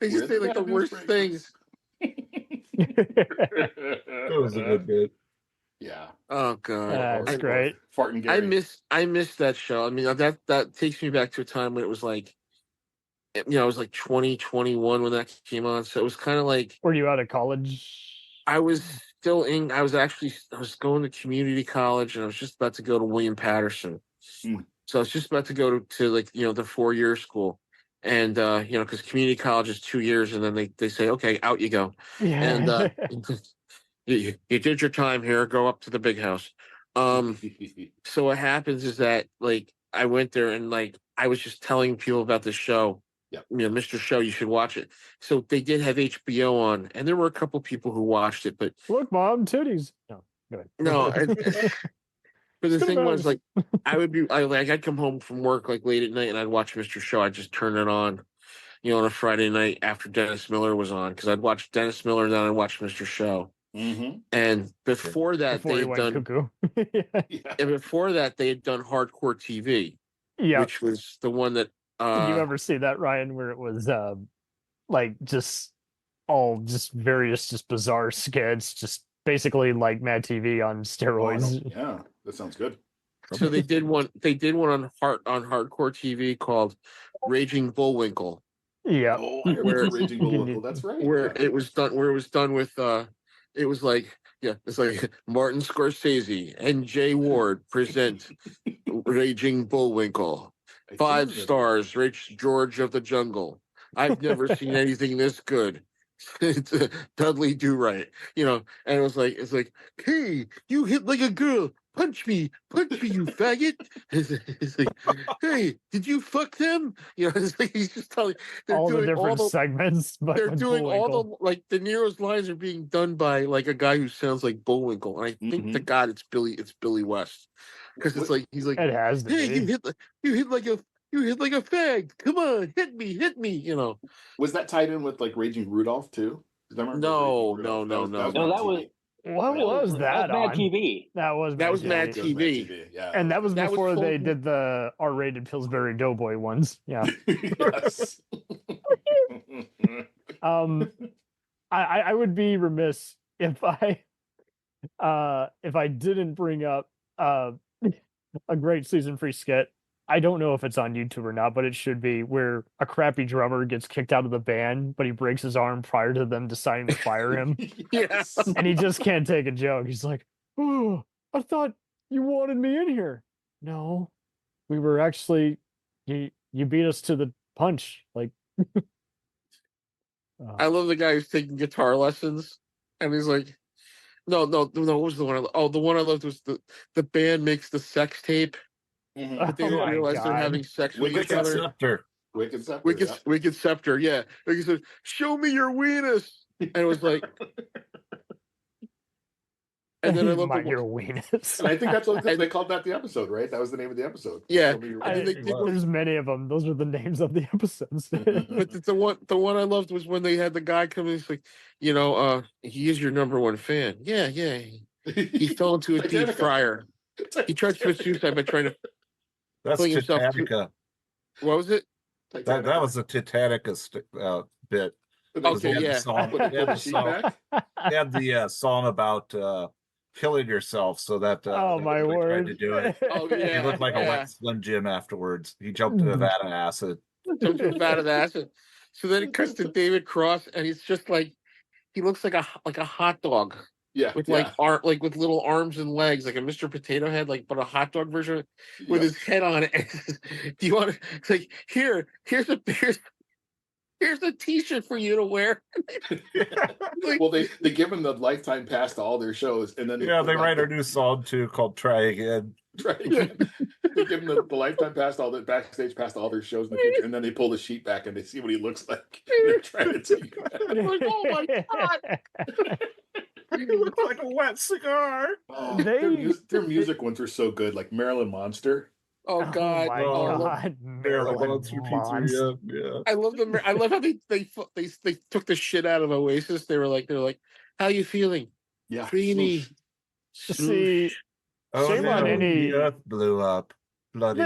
They just say like the worst things. That was a good bit. Yeah. Oh God. That's great. Farting Gary. I miss that show. I mean, that takes me back to a time when it was like, it was like 2021 when that came on. So it was kind of like. Were you out of college? I was still in. I was going to community college, and I was just about to go to William Patterson. So I was just about to go to like the 4-year school, and because community college is 2 years, and then they say, okay, out you go. Yeah. And you did your time here. Go up to the big house. So what happens is that like I went there and like I was just telling people about this show. Yeah. Mr. Show, you should watch it. So they did have HBO on, and there were a couple people who watched it. But look, Mom, titties. No, go ahead. No. But the thing was, like, I'd come home from work like late at night, and I'd watch Mr. Show. I'd just turn it on, on a Friday night after Dennis Miller was on, because I'd watch Dennis Miller, and then I'd watch Mr. Show. Mm-hmm. And before that, they had done. And before that, they had done Hardcore TV. Yeah, which was the one that. Did you ever see that, Ryan, where it was like just various just bizarre skits, just basically like Mad TV on steroids? Oh, yeah, that sounds good. So they did one on Hardcore TV called Raging Bullwinkle. Yeah. Oh, I remember Raging Bullwinkle. That's right. Where it was done with it was like it's like Martin Scorsese and Jay Ward present Raging Bullwinkle. 5 stars, Rich George of the Jungle. I've never seen anything this good. It's Dudley Do Right, and it's like, hey, you hit like a girl. Punch me, you faggot. It's like, hey, did you fuck them? It's like he's just telling all the different segments. But they're doing Bullwinkle. All the De Niro's lines are being done by like a guy who sounds like Bullwinkle, and I think to God it's Billy West, because it's like he's like, it has to hey, be. you hit like a fag. Come on, hit me. Was that tied in with like Raging Rudolph too? No. That What was that Mad on? TV. That was Mad TV. Yeah, and that was That was before they full- did the R-rated Pillsbury Doughboy ones. Yeah. yes. I would be remiss if I didn't bring up a great season 3 skit. I don't know if it's on YouTube or not, but it should be, where a crappy drummer gets kicked out of the band, but he breaks his arm prior to them deciding to fire him. Yes. And he just can't take a joke. He's like, "Oh, I thought you wanted me in here." No, we were actually, you beat us to the punch. Like, I love the guy who's taking guitar lessons, and he's like, no. What was the one? The one I loved was the band makes the sex tape, but they don't realize they're having sex with each other. Scepter. Wicked Scepter. Wicked Scepter. Yeah, like he said, "Show me your weenus," and it was like. And then I love your weenus. And I think that's what they called that the episode, right? That was the name of the episode. Yeah. There's many of them. Those are the names of the episodes. But the one I loved was when they had the guy come in. He's like, he is your number one fan. Yeah. He fell into a deep fryer. He tried to commit suicide by trying to. That's Titanica. What was it? That was the Titanica bit. Okay, They yeah. had the song about killing yourself, so that oh my word, tried to do it. Oh yeah, He looked like a wet Slim Jim afterwards. He jumped in a vat of acid. So then it cuts to David Cross, and he's just like, he looks like a hot dog. Yeah, with with little arms and legs, like a Mr. Potato Head, but a hot dog version with his head on it. Do you want to? It's like, here's a T-shirt for you to wear. Well, they give him the lifetime pass to all their shows, and then they write a new song too called "Try Again." Try Again. They give him the lifetime pass to all the backstage pass to all their shows in the future, and then they pull the sheet back and they see what he looks like. And they're trying to take him back. I'm like, oh my god. He looks like a wet cigar. Oh, their music ones were so good, like Maryland Monster. Oh God! my God. Maryland Monster Pizzeria. Yeah. I love them. I love how they took the shit out of Oasis. They were like, "How you feeling?" Yeah, creamy. See, shame on any. The earth blew up. Bloody.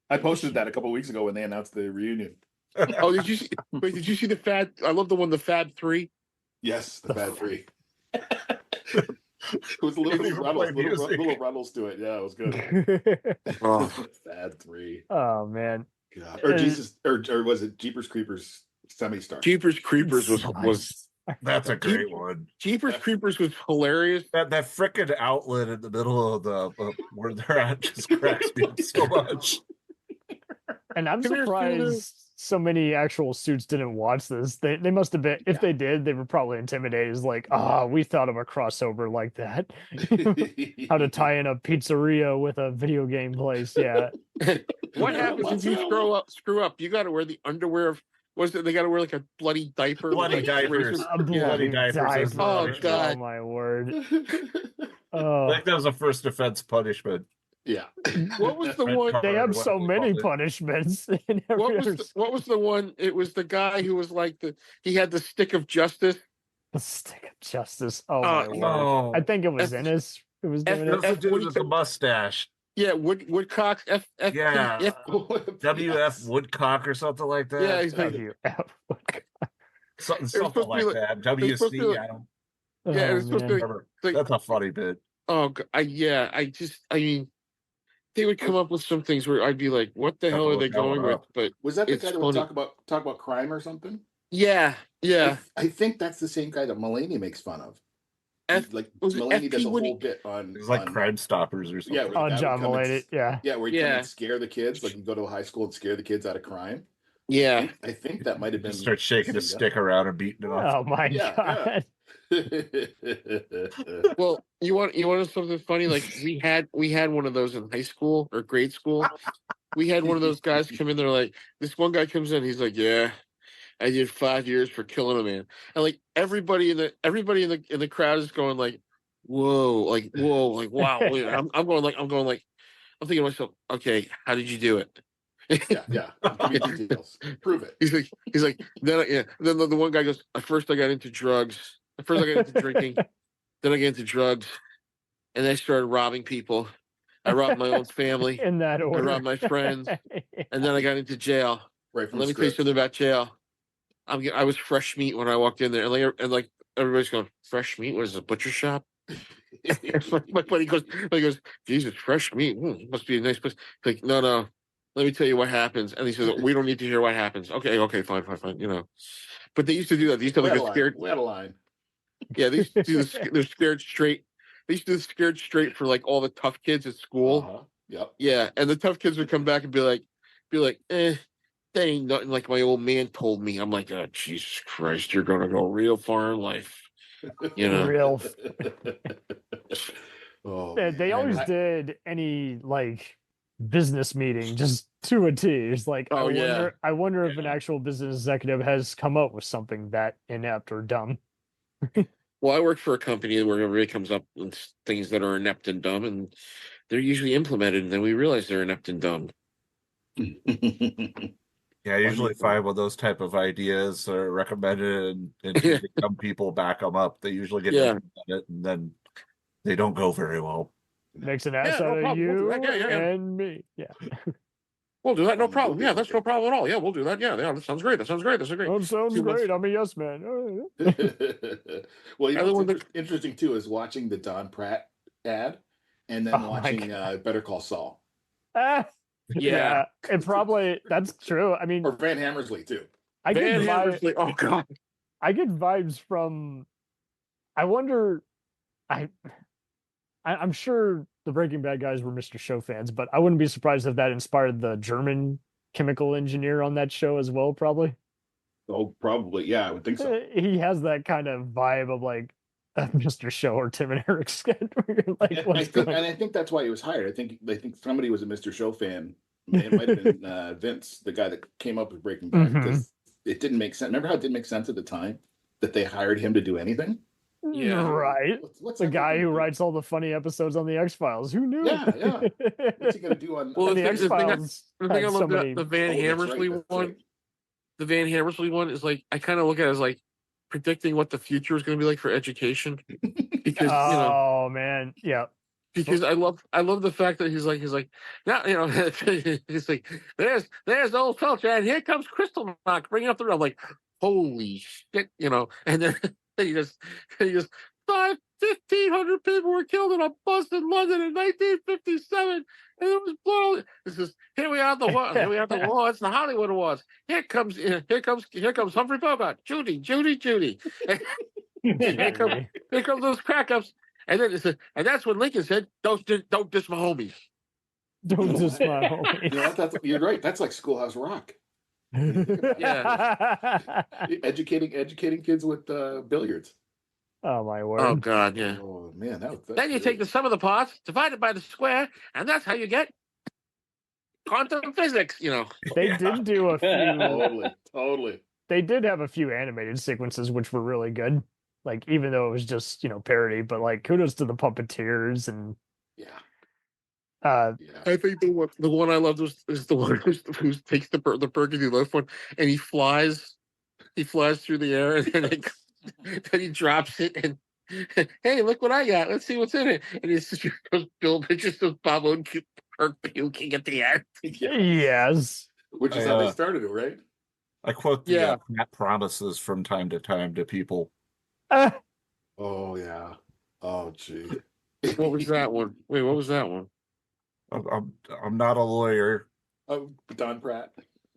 I posted that a couple weeks ago when they announced the reunion. Oh, did you see? Wait, did you see the Fad? I love the Fad 3. Yes, the Fad 3. It was a little runnels to it. Yeah, it was good. Fad 3. Oh man. God. Or Jesus, or was it Jeepers Creepers Semi-Star? Jeepers Creepers was that's a great one. Jeepers Creepers was hilarious. That frickin' outlet in the middle of the where they're at just cracks me up so much. And I'm surprised so many actual suits didn't watch this. They must have been, if they did, they were probably intimidated. It's like, we thought of a crossover like that. How to tie in a pizzeria with a video game place. Yeah. What happens if you screw up? You got to wear the underwear of. Was it? They got to wear like a bloody diaper. Bloody diapers. Bloody diapers. Oh God! Oh my word! I think that was a first offense punishment. Yeah. What was the one? They have so many punishments. What was the one? It was the guy who was like he had the stick of justice. The stick of justice. Oh my word! I think it was Ennis. It was with the mustache. Yeah, Woodcock. WF Woodcock or something like that. Yeah, he's like WF something like that. WC. Yeah, it was supposed to be. That's a funny bit. Oh, I mean, they would come up with some things where I'd be like, "What the hell are they going with?" But was that the guy that would talk about crime or something? Yeah. I think that's the same guy that Mulaney makes fun of. Mulaney does a whole bit on. It's like Crime Stoppers or something. Yeah, on John Mulaney. Yeah, where you come and scare the kids, like you go to a high school and scare the kids out of crime. Yeah, I think that might have been. Start shaking a stick around and beating it off. Oh my God. Well, you want to know something funny? Like we had one of those in high school or grade school. We had one of those guys come in there. Like this one guy comes in, he's like, "Yeah, I did 5 years for killing a man," and like everybody in the crowd is going like, "Whoa, like wow." I'm going like I'm thinking to myself, "Okay, how did you do it?" Yeah. Give me details. Prove it. He's like then the one guy goes, "At first I got into drugs. At first I got into drinking, Then I got into drugs, and I started robbing people. I robbed my own family. In that order. I robbed my friends, and then I got into jail. Right. Let me tell you something about jail. I was fresh meat when I walked in there, and like everybody's going, fresh meat? What is it, a butcher shop? my buddy goes, Jesus, fresh meat. Must be a nice place. Like, no. Let me tell you what happens. And he says, we don't need to hear what happens. Okay, fine. You know. But they used to do that. They used to have like a scared line. Yeah, they used to do they're scared straight. They used to do scared straight for like all the tough kids at school. Yep. Yeah, and the tough kids would come back and be like, that ain't nothing like my old man told me. I'm like, oh, Jesus Christ, you're gonna go real far in life. You know, Real. Oh, they always did any like business meeting just to a T. It's like, I wonder if an actual business executive has come up with something that inept or dumb. Well, I work for a company where everybody comes up with things that are inept and dumb, and they're usually implemented, and then we realize they're inept and dumb. Yeah, I usually find when those type of ideas are recommended and some people back them up, they usually get implemented, and then they don't go very well. Makes an ass out of you and me. Yeah. We'll do that, no problem. Yeah, that's no problem at all. Yeah, we'll do that. Yeah, that sounds great. That sounds great. That's great. That sounds great. I'm a yes man. Well, you know what's interesting too is watching the Don Pratt ad and then watching Better Call Saul. Yeah, it probably that's true. I mean, or Van Hammersley too. Van Hammersley. Oh God, I get vibes from. I wonder. I'm sure the Breaking Bad guys were Mr. Show fans, but I wouldn't be surprised if that inspired the German chemical engineer on that show as well. Probably. Oh, probably. Yeah, I would think so. He has that kind of vibe of like Mr. Show or Tim and Eric sketch. Like, I think that's why he was hired. I think somebody was a Mr. Show fan. It might have been Vince, the guy that came up with Breaking Bad, because it didn't make sense. Remember how it didn't make sense at the time that they hired him to do anything? Yeah, right. What's the guy who writes all the funny episodes on the X-Files? Who knew? Yeah. What's he gonna do on? Well, the X-Files? The thing I love about the Van Hammersley one. The Van Hammersley one is like I kind of look at it as like predicting what the future is going to be like for education. Because man, yeah. Because I love the fact that he's like now he's like there's old culture and here comes Crystal Rock bringing up the road. I'm like holy shit, and then he just 1,500 people were killed in a bus in London in 1957, and it was blown. This is here we are at the awards, the Hollywood Awards. Here comes Humphrey Bogart, Judy. here comes those crack-ups. And then and that's when Lincoln said, "Don't diss my homies." Don't diss my homies. You're right. That's like Schoolhouse Rock. Yeah. Educating kids with billiards. Oh my word! Oh God, yeah. Oh man, then you take the sum of the parts, divide it by the square, and that's how you get quantum physics. They did do a few. Totally. They did have a few animated sequences which were really good. Like, even though it was just, parody, but like kudos to the puppeteers and I think the one I loved is the one who takes the burgundy loaf one and he flies through the air and then he drops it and hey, look what I got. Let's see what's in it. And it's just Bill Richardson of Bob Odenkirk puking at the end. Yes. Which is how they started it, right? I quote the promises from time to time to people. Oh yeah. Oh gee. What was that one? Wait, what was that one? I'm not a lawyer. Oh, Don Pratt.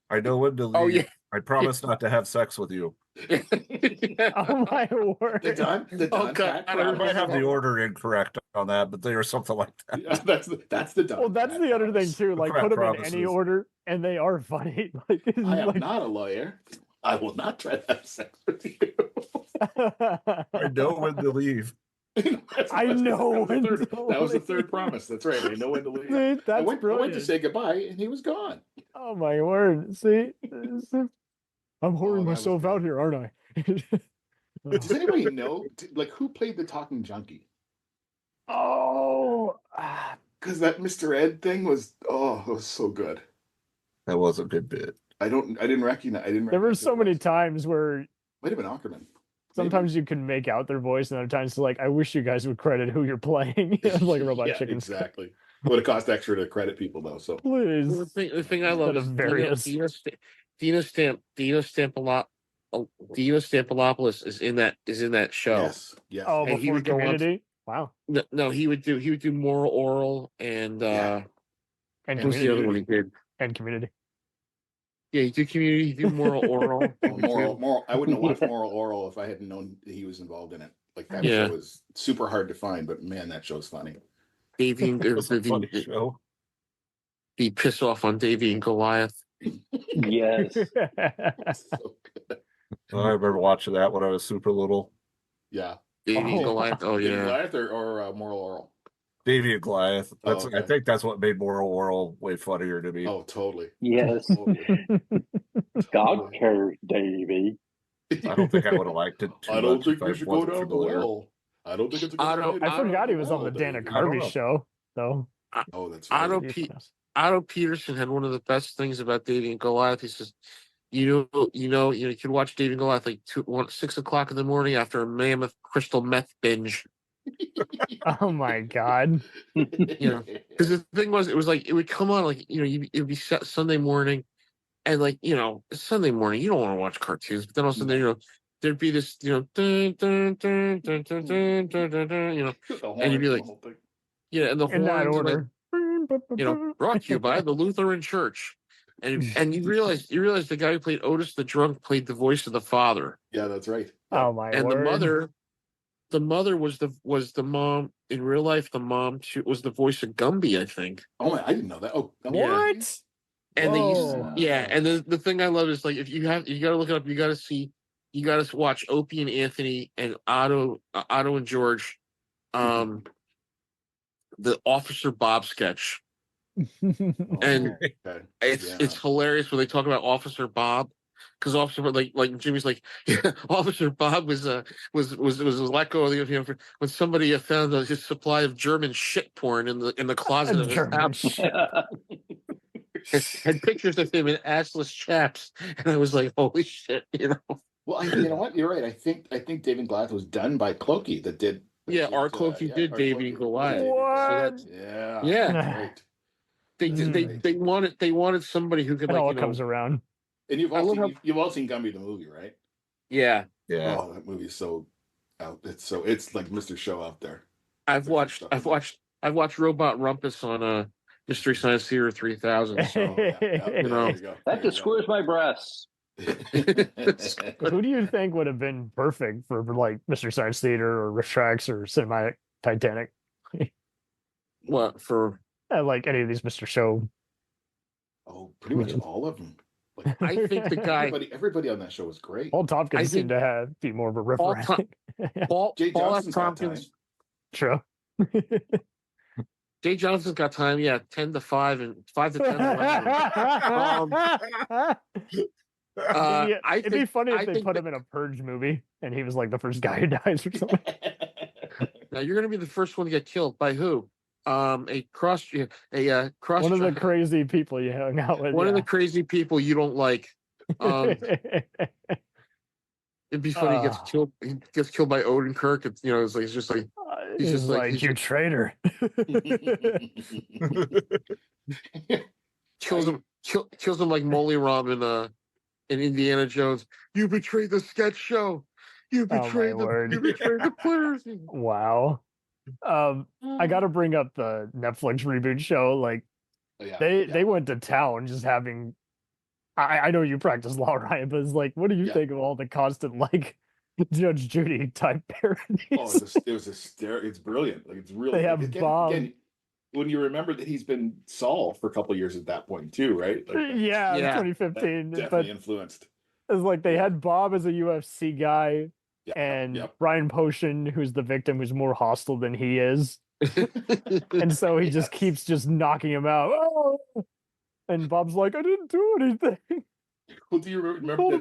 I know when to leave. Oh yeah. I promise not to have sex with you. Oh my word. The Don Pratt. I might have the order incorrect on that, but they were something like that. Yeah, that's the Don. Well, that's the other thing too. Like, put them in any order, and they are funny. Like, I am not a lawyer. I will not try to have sex with you. I know when to leave. I know when to That was the third promise. That's right. I know when to leave. See, that's I went brilliant. to say goodbye, and he was gone. Oh my word! See, I'm whoring myself out here, aren't I? Does anybody know, like, who played the talking junkie? Oh, because that Mr. Ed thing was it was so good. That was a good bit. I didn't recognize. There were so many times where might have been Ackerman. Sometimes you can make out their voice, and other times it's like, I wish you guys would credit who you're playing. Like a Robot Yeah, Chicken. exactly. Would have cost extra to credit people though. So Please. Well, the thing I love is Dino Stampolopoulos is in that show. Yes. Oh, And he before would go on- Community? Wow. No, he would do Morel Orel and And who's the other one he did? And Community. Yeah, he did Community, he did Morel Orel. Moral. I wouldn't have watched Morel Orel if I hadn't known that he was involved in it. Like that Yeah. show was super hard to find, but man, that show's funny. Davey and show. He piss off on Davey and Goliath. Yes. I remember watching that when I was super little. Yeah. Davey and Goliath. Oh Davey yeah. Goliath or Moral Oral. Davey and Goliath. That's okay. I think that's what made Morel Orel way funnier to me. Oh, totally. Yes. Doctor Davy. I don't think I would have liked it too I don't much think if I we should go wasn't down the familiar. well. I don't think it's a good idea. I forgot he was on the Dana Carvey know. show, though. Oh, that's right. Otto Peterson had one of the best things about Davey and Goliath. He says, you could watch Davey and Goliath like 6 o'clock in the morning after a mammoth crystal meth binge. Oh my god. Because the thing was, it was like it would come on like it would be Sunday morning, and like Sunday morning you don't want to watch cartoons, but then all of a sudden there'd be this dun, dun, dun, dun, dun, dun, dun, dun, dun, dun, and you'd be like, and the In that horns, order. brought to you by the Lutheran Church, and you realize the guy who played Otis the drunk played the voice of the father. Yeah, that's right. Oh my And word. the mother was the mom in real life. The mom was the voice of Gumby, I think. Oh, man, I didn't know that. Oh, what? And Whoa. and the thing I love is like if you got to look it up, you got to watch Opie and Anthony and Otto and George, the Officer Bob sketch, and it's hilarious when they talk about Officer Bob. Because Officer like Jimmy's like, yeah, Officer Bob was let go of the when somebody found his supply of German shit porn in the closet of his house. Had pictures of him in assless chaps, and I was like, holy shit, Well, you know what? You're right. I think David and Goliath was done by Clokey that did. Our Clokey did Davey and Goliath. What? So yeah. Yeah. Right. They wanted somebody who could It all comes around. And you've all seen Gumby the movie, right? Yeah. Oh, that movie's so out. It's like Mr. Show out there. I've watched Robot Rumpus on Mystery Science Theater 3000. So that just squares my breasts. Who do you think would have been perfect for like Mr. Science Theater or Retrax or Cinematic Titanic? What for? Like any of these Mr. Show. Oh, pretty much all of them. Like, I think the guy. Everybody on that show was great. Paul Tompkins seemed to be more of a reference. Paul F. Tompkins. True. Jay Johnson's got time. Yeah, 10 to 5 and 5 to 10. It'd be funny if they put him in a Purge movie and he was like the first guy who dies or something. Now you're going to be the first one to get killed by who? A cross. One of the crazy people you hung out with. One of the crazy people you don't like. It'd be funny. He gets killed by Odenkirk. It's just like he's just like you traitor. Kills him like Molly Rom in Indiana Jones. You betrayed the sketch show. You betrayed the players. Wow. I got to bring up the Netflix reboot show. Like, they went to town just having. I know you practice law, Ryan, but it's like, what do you think of all the constant like Judge Judy type parodies? Oh, it was hysterical. It's brilliant. Like, it's really. They have Bob. Again, when you remember that he's been solved for a couple of years at that point too, right? Like, 2015. Definitely influenced. It's like they had Bob as a UFC guy. And Brian Potion, who's the victim, who's more hostile than he is. And so he just keeps knocking him out. Oh! And Bob's like, I didn't do anything. Well, do you remember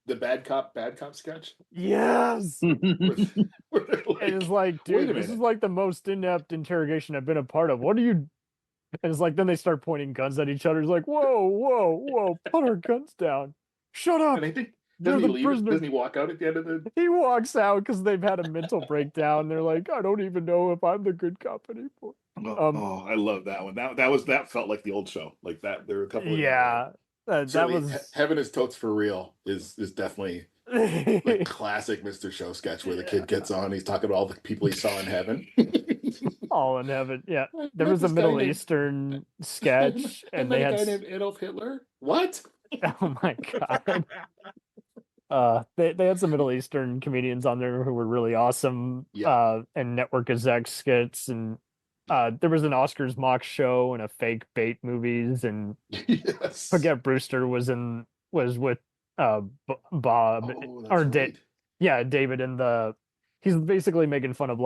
the bad cop sketch? Yes. And it's like, dude, this minute. is like the most inept interrogation I've been a part of. What are you? And it's like, then they start pointing guns at each other. It's like, whoa, put our guns down. Shut up. And Doesn't You're he the leave? prisoner. Doesn't he walk out at the end of the? He walks out because they've had a mental breakdown. They're like, I don't even know if I'm the good cop anymore. I love that one. That felt like the old show. Like that. There were a couple. Yeah, that Certainly, was Heaven is Totes for Real is definitely like classic Mr. Show sketch where the kid gets on. He's talking about all the people he saw in heaven. all in heaven. Yeah, there was a Middle Eastern sketch, and they a had guy named Adolf Hitler. What? Oh my god. They had some Middle Eastern comedians on there who were really awesome. And network exec skits, and there was an Oscars mock show and a fake bait movies, and Forget Brewster was with Bob David, and he's basically making fun of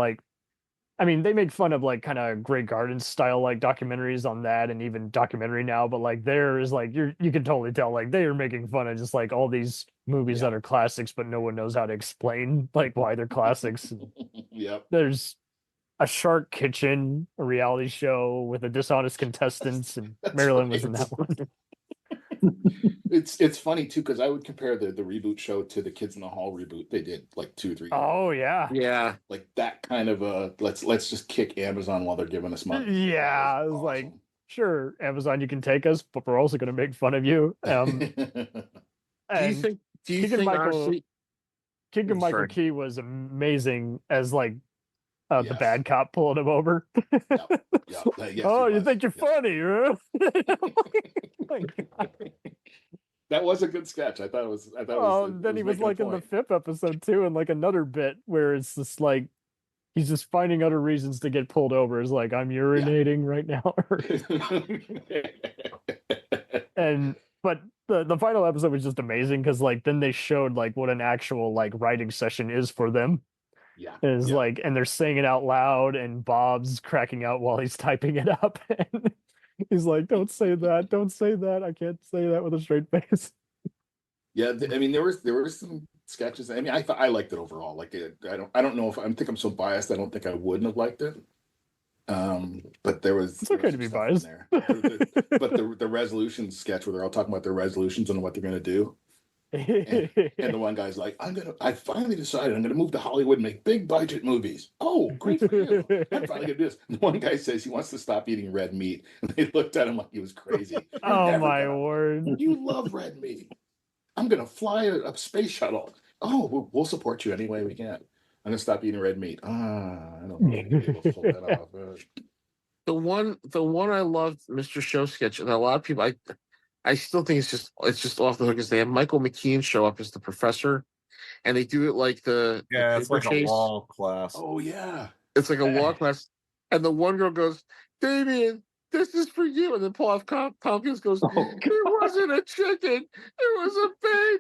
they make fun of kind of Grey Garden style documentaries on that, and even Documentary Now, but there is you can totally tell they are making fun of just all these movies that are classics, but no one knows how to explain why they're classics. Yep. There's a Shark Kitchen, a reality show with a dishonest contestants, and Marilyn was in that one. It's funny too because I would compare the reboot show to the Kids in the Hall reboot they did 2 or 3 years. Oh yeah, like that kind of let's just kick Amazon while they're giving us money. Yeah, it was awesome. Sure, Amazon, you can take us, but we're also going to make fun of you. Do you think Keegan Michael Key was amazing as the bad cop pulling him over? Yes, oh, you think you're funny, huh? That was a good sketch. I thought it was. Then he was in the fifth episode too, and another bit where it's just he's just finding other reasons to get pulled over. It's I'm urinating right now. But the final episode was just amazing because then they showed what an actual writing session is for them. And they're saying it out loud, and Bob's cracking out while he's typing it up, and he's don't say that, I can't say that with a straight face. Yeah, I mean there were some sketches. I mean, I liked it overall. I don't know if I'm so biased. I don't think I wouldn't have liked it. But it's okay to be biased there. But the resolution sketch where they're all talking about their resolutions and what they're going to do. And the one guy's I finally decided I'm gonna move to Hollywood and make big budget movies. Oh, great for you. I'm finally gonna do this. And the one guy says he wants to stop eating red meat, and they looked at him like he was crazy. Oh my word. You love red meat. I'm gonna fly a space shuttle. Oh, we'll support you any way we can. I'm gonna stop eating red meat. I don't know if we'll be able to pull that off. The one I loved, Mr. Show sketch, and a lot of people I still think it's just off the hook, is they have Michael McKean show up as the professor, and they do it it's like a law class. Oh yeah, it's like a law class, and the one girl goes, Damien, this is for you, and then Paul F. Tompkins goes, it wasn't a chicken, it was a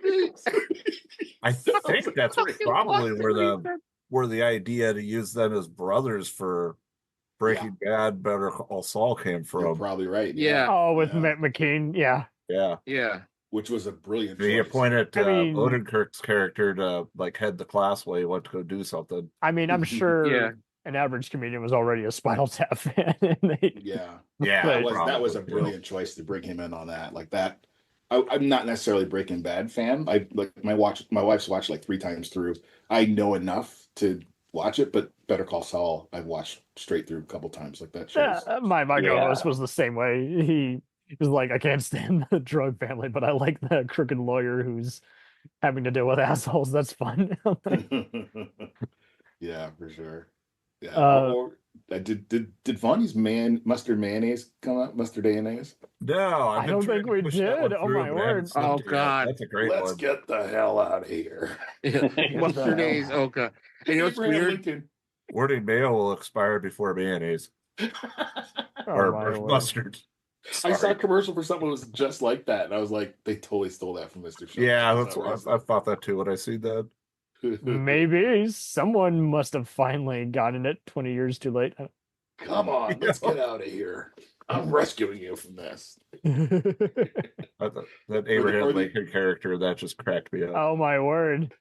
baby. I think that's probably where the idea to use them as brothers for Breaking Bad, Better Call Saul came from. You're probably right. Yeah. Oh, with McKean. Yeah. Yeah. Which was a brilliant choice. He appointed Odenkirk's character to head the class while he went to go do something. I mean, I'm sure an average comedian was already a Spinal Tap fan. That was a brilliant choice to bring him in on that. That. I'm not necessarily a Breaking Bad fan. I my wife's watched 3 times through. I know enough to watch it, but Better Call Saul I've watched straight through a couple times. That shows. My co-host was the same way. He was I can't stand the drug family, but I like the crooked lawyer who's having to deal with assholes. That's fun. Yeah, for sure. Yeah. Did Vonnie's mustard mayonnaise come out? Mustard mayonnaise? No, I don't think we did. Oh my word! Oh god, that's a great one. Let's get the hell out of here. Mustard mayonnaise. Oh god. And you know what's weird? Wording mayo will expire before mayonnaise or mustard. Sorry. I saw a commercial for something that was just like that, and I was like, they totally stole that from Mr. Show. Yeah, that's what I thought that too when I see that. Maybe someone must have finally gotten it 20 years too late. Come on, let's get out of here. I'm rescuing you from this. That Abraham Lincoln character, that just cracked me up. Oh my word.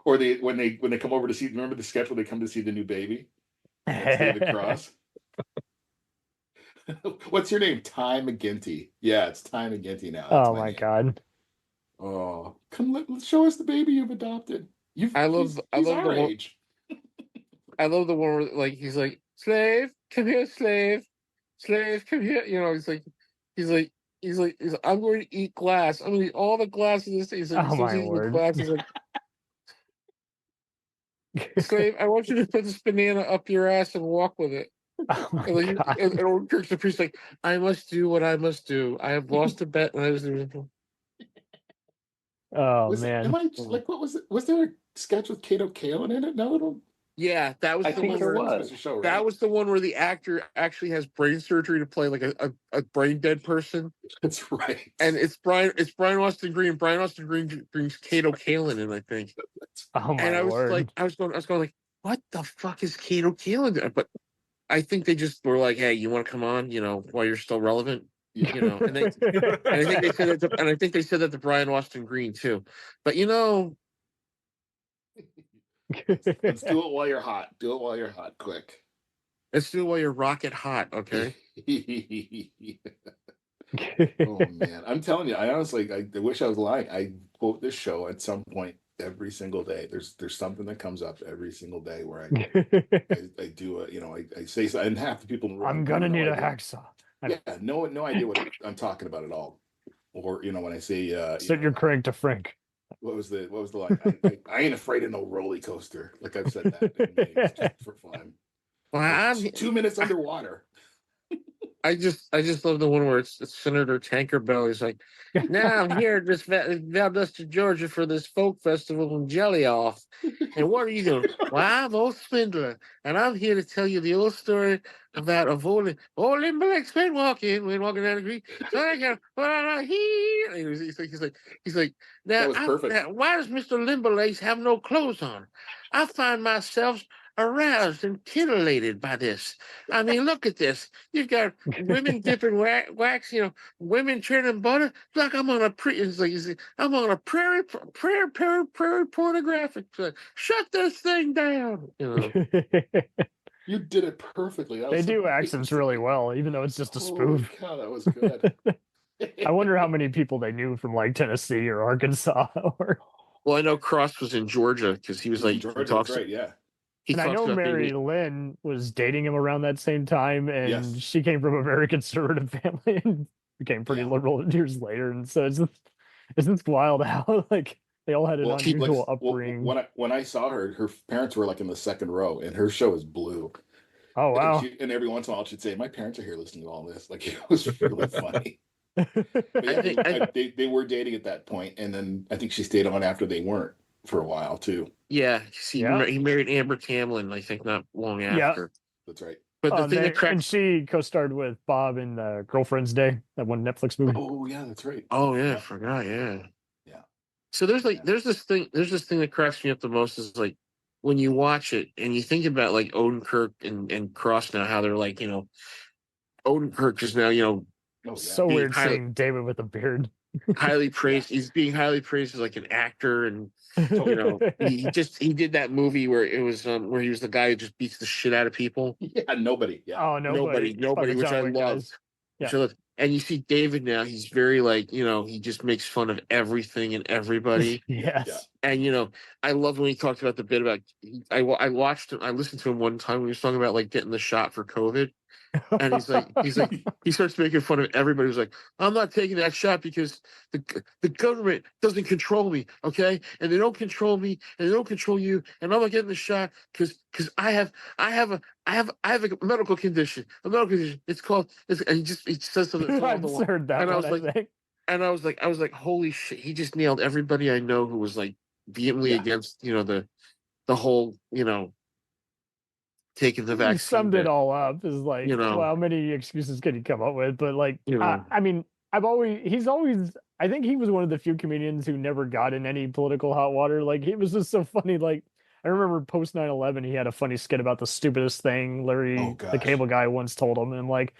Or when they come over to see, remember the sketch when they come to see the new baby? That's David Cross. What's your name? Ty McGinty. Yeah, it's Ty McGinty now. Oh my god. Oh, let's show us the baby you've adopted. He's our age. I love the one where like he's like, slave, come here, slave, come here. You know, he's like, I'm going to eat glass. I'm going to eat all the glass in this. He's like, Oh my word. Glass. He's like, slave, I want you to put this banana up your ass and walk with it. Oh my and old Kirk's the priest like, I must do what I must do. I have lost a bet, and I was. Oh man! What was it? Was there a sketch with Kato Kaelin in it? No, Yeah, that was I the think one there where was. Show, right? that was the one where the actor actually has brain surgery to play like a brain dead person. That's right. And it's Brian Austin Green. Brian Austin Green brings Kato Kaelin in, I think. Oh my and I was word! like, I was going like, what the fuck is Kato Kaelin doing? But I think they just were like, hey, you want to come on? You know, while you're still relevant. You know, and I think they said that to Brian Austin Green too. But you know. Let's do it while you're hot. Do it while you're hot, quick. Let's do it while you're rocket hot, okay? Oh man, I'm telling you, I honestly, I wish I was lying. I quote this show at some point every single day. There's something that comes up every single day where I do it. You know, I say so, and half the people in the room, I'm gonna need a hacksaw. Yeah, no idea what I'm talking about at all. Or you know, when I say set your crank to Frank. What was the line? I ain't afraid of no roller coaster. Like I've said that just for fun. Well, I'm 2 minutes underwater. I just love the one where it's Senator Tankerbell. He's like, now I'm here at this Valdosta, Georgia for this folk festival in Jelly Off. And what are you doing? Well, I'm old Spindler, and I'm here to tell you the old story about old Limberlegs went walking down the creek. So I got he's like, now why does Mr. Limberlegs have no clothes on? I find myself aroused and titillated by this. I mean, look at this. You've got women dipping wax, you know, women churning butter. It's like I'm on a I'm on a prairie pornographic. Shut this thing down. You know. You did it perfectly. They do accents really well, even though it's just a spoof. God, that was good. I wonder how many people they knew from like Tennessee or Arkansas. Well, I know Cross was in Georgia because he was like, right, yeah. And I know Mary Lynn was dating him around that same time, and she came from a very conservative family and became pretty liberal years later. And so it's just wild how like they all had an unusual upbringing. When I saw her parents were like in the second row, and her show is blue. Oh wow! And every once in a while she'd say, "My parents are here listening to all this." Like it was really funny. But yeah, they were dating at that point, and then I think she stayed on after they weren't for a while too. Yeah, he married Amber Tamlin, I think, not long after. Yeah, that's right. But the thing and she co-starred with Bob in Girlfriend's Day, that one Netflix movie. Oh yeah, that's right. Oh yeah, I forgot. Yeah. So there's this thing that cracks me up the most is like when you watch it and you think about like Odenkirk and Cross now, how they're like, you know, Odenkirk is now, you know, so weird seeing David with a beard. Highly praised. He's being highly praised as like an actor, and you know, he did that movie where it was where he was the guy who just beats the shit out of people. Yeah, nobody. Yeah. Oh, nobody, which I love. Yeah. And you see David now; he's very like, you know, he just makes fun of everything and everybody. Yes. Yeah. And you know, I love when he talked about the bit about. I watched him. I listened to him one time when he was talking about like getting the shot for COVID. And he's like, he starts making fun of everybody. He's like, I'm not taking that shot because the government doesn't control me, okay? And they don't control me, and they don't control you, and I'm not getting the shot because I have a medical condition. A medical condition. It's called. And he says something. I've heard that. And I was like, holy shit! He just nailed everybody I know who was like vehemently against, you know, the whole, you know, taking the vaccine. He summed it all up. Is like, you know, well, how many excuses can he come up with? But like, you know, I mean, I think he was one of the few comedians who never got in any political hot water. Like, it was just so funny. Like, I remember post 9/11, he had a funny skit about the stupidest thing Larry, the cable guy, once told him. And I'm like,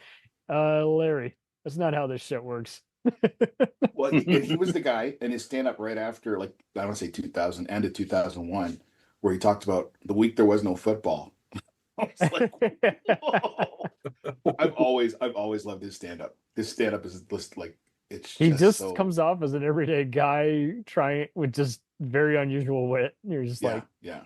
Larry, that's not how this shit works. Well, he was the guy in his stand-up right after, like, I want to say 2000, end of 2001, where he talked about the week there was no football. I was like, I've always loved his stand-up. His stand-up is just like He just comes off as an everyday guy trying with just very unusual wit. You're just like, yeah.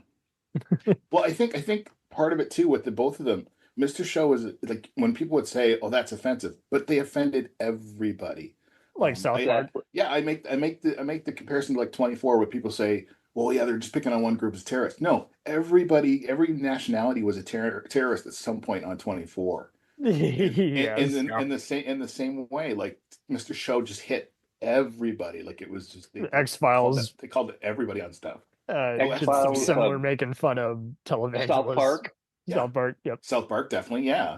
Well, I think part of it too with the both of them, Mr. Show was like when people would say, "Oh, that's offensive," but they offended everybody. Like South Park. I make the comparison to like 24, where people say, "Well, yeah, they're just picking on one group as terrorists." No, everybody, every nationality was a terrorist at some point on 24. In the same way, like Mr. Show just hit everybody. Like it was just X-Files. They called it everybody on stuff. X-Files, similar making fun of televangelists. South Park. South Park, yep. South Park, definitely, yeah.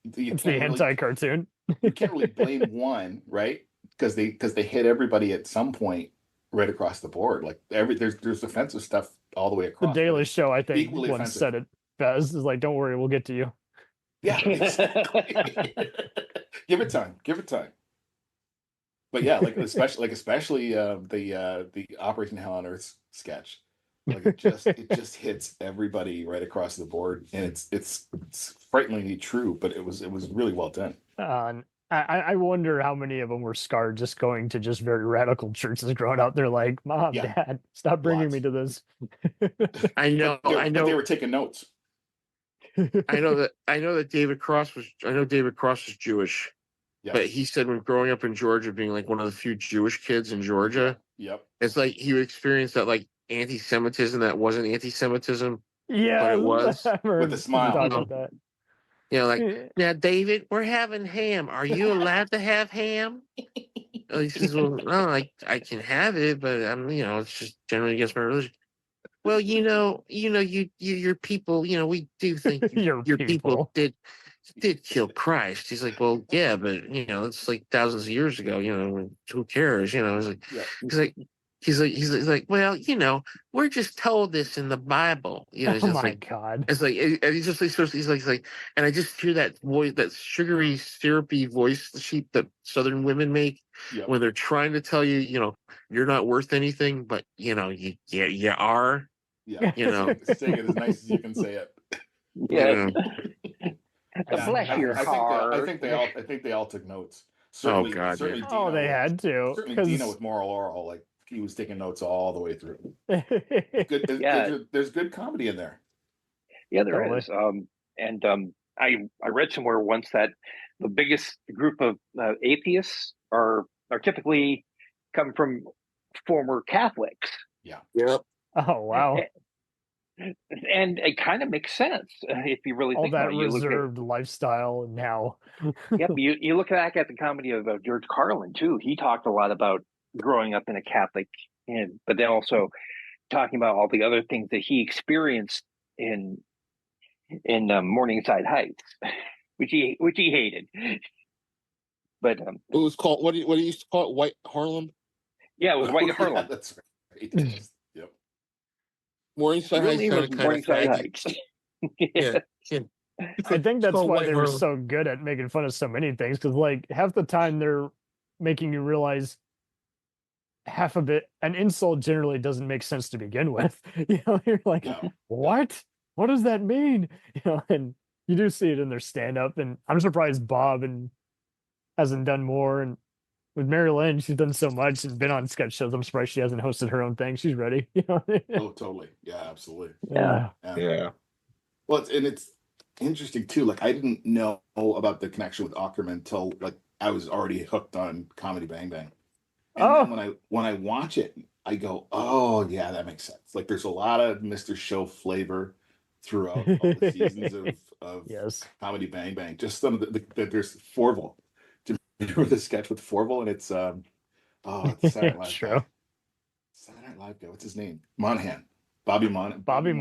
It's the anti-cartoon. You can't really blame one, right? Because they hit everybody at some point right across the board. Like there's offensive stuff all the way across. The Daily Show, I think, Equally once offensive. said it best. Is like, don't worry, we'll get to you. Yeah, exactly. Give it time. But yeah, especially the Operation Hell on Earth sketch. Like it just hits everybody right across the board, and it's frighteningly true, but it was really well done. I wonder how many of them were scarred just going to just very radical churches growing up. They're like, Mom, Dad, stop bringing me to this. I know. They were taking notes. I know that David Cross was Jewish. Yes. But he said when growing up in Georgia, being like one of the few Jewish kids in Georgia, it's like he would experience that like anti-Semitism that wasn't anti-Semitism. Yeah, but it was with a smile. Like, now David, we're having ham. Are you allowed to have ham? He says, well, no, I can have it, but it's just generally against my religion. Well, your people, we do think your people did kill Christ. He's like, well, yeah, but it's like thousands of years ago. Who cares? He's like, well, we're just told this in the Bible. It's oh just my God! It's like, and he's like, and I just hear that voice, that sugary, syrupy voice sheep that Southern women make when they're trying to tell you, you're not worth anything, but you are. Yeah, saying it as nice as you can say it. Yeah. Bless your heart. I think they all took notes. Certainly, oh God! Certainly Yeah. Dino, they had to. Certainly, Dino with Morel Orel, like he was taking notes all the way through. There's good comedy in there. Yeah, there is. I read somewhere once that the biggest group of atheists are typically come from former Catholics. Yeah. Yep. Oh wow. And it kind of makes sense if you really think about it. You reserved lifestyle and now. Yep, you look back at the comedy of George Carlin too. He talked a lot about growing up in a Catholic, but then also talking about all the other things that he experienced in Morningside Heights, which he hated. But it was called what do you used to call it? White Harlem. Yeah, it was White Harlem. Yeah, that's right. Yep. Morningside Heights. Yeah. I think that's why they were Harlem. so good at making fun of so many things, because like half the time they're making you realize half of it, an insult generally doesn't make sense to begin with. You're like, what does that mean? And you do see it in their stand-up, and I'm surprised Bob hasn't done more. And with Mary Lynn, she's done so much and been on sketch shows. I'm surprised she hasn't hosted her own thing. She's ready. Oh, totally. Yeah, absolutely. Yeah. Well, it's interesting too. Like I didn't know about the connection with Ackerman until like I was already hooked on Comedy Bang Bang. And then when I watch it, I go, oh yeah, that makes sense. Like there's a lot of Mr. Show flavor throughout all the seasons of Comedy Bang Bang. Just some of there's Forville. Do you remember the sketch with Forville? And it's Saturday Night Live. True. Saturday Night Live guy. What's his name? Monahan. Bobby Monahan. Bobby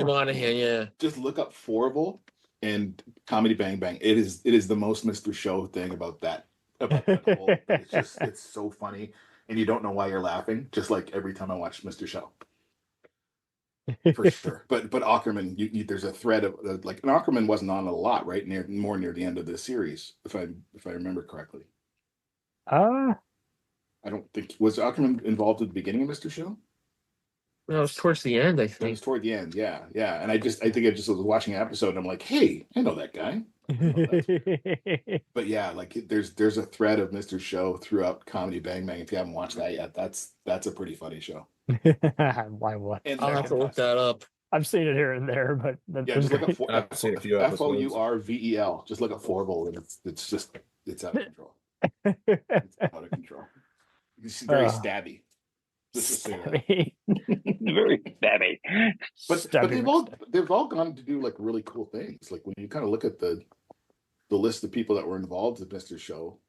Monahan, yeah. Just look up Forville and Comedy Bang Bang. It is the most Mr. Show thing about that whole. It's so funny, and you don't know why you're laughing. Just like every time I watch Mr. Show, for sure. But Ackerman, there's a thread of like, and Ackerman wasn't on a lot, right? More near the end of the series, if I remember correctly. I don't think was Ackerman involved at the beginning of Mr. Show. No, it was towards the end, I think. It was toward the end, yeah. And I think I just was watching an episode and I'm like, hey, I know that guy. But yeah, like there's a thread of Mr. Show throughout Comedy Bang Bang. If you haven't watched that yet, that's a pretty funny show. Why what? And I'll have to look that up. I've seen it here and there, but Yeah, just look great. at I've seen a few episodes. FOURVEL. Just look at Forvel, and it's out of control. It's out of control. It's very stabby. Let's just say that. Very stabby. But they've all gone to do like really cool things. Like when you kind of look at the list of people that were involved with Mr. Show,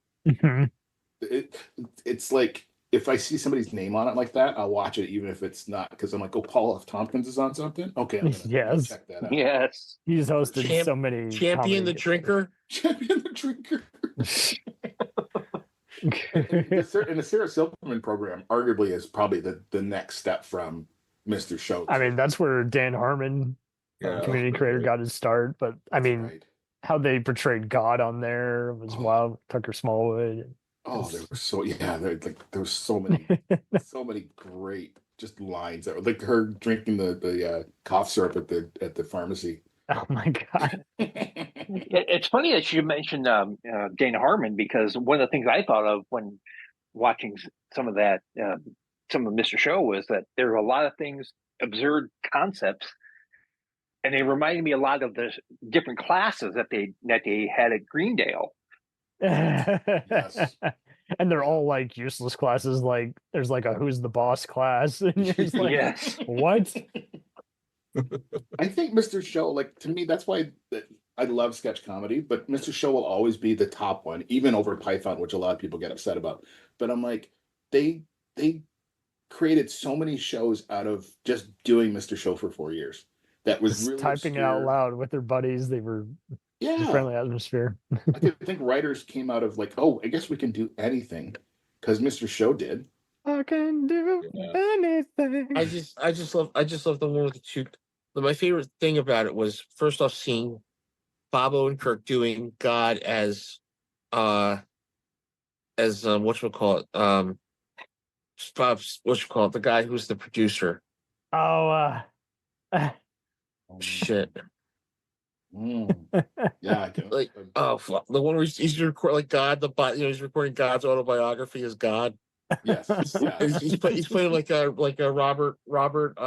it's like if I see somebody's name on it like that, I'll watch it even if it's not, because I'm like, oh, Paul F. Tompkins is on something. Okay, I'm gonna check that out. Yes, he's hosted so many. Champion the Drinker. Champion the Drinker. And the Sarah Silverman program arguably is probably the next step from Mr. Show. I mean, that's where Dan Harmon, community creator, got his start. But I mean, how they portrayed God on there was wild. Tucker Smallwood. Oh, there were there was so many great just lines that were like her drinking the cough syrup at the pharmacy. Oh my God. It's funny that you mentioned Dana Harmon, because one of the things I thought of when watching some of Mr. Show was that there were a lot of things, absurd concepts, and they reminded me a lot of the different classes that they had at Greendale. Yes. And they're all like useless classes. Like there's like a who's the boss class, and you're just like, yes. What? I think Mr. Show, like, to me, that's why I love sketch comedy, but Mr. Show will always be the top one, even over Python, which a lot of people get upset about. But I'm like, they created so many shows out of just doing Mr. Show for 4 years. That was just really typing it out loud with their buddies. They were in a friendly atmosphere. I think writers came out of like, oh, I guess we can do anything, because Mr. Show did. I can do anything. I just love the one with the two. My favorite thing about it was, first off, seeing Bob Odenkirk doing God as whatchamacallit, the guy who's the producer. Oh, shit. Yeah, like fuck. The one where he's recording like God, he's recording God's autobiography as God. Yes, he's playing like a Robert. Robert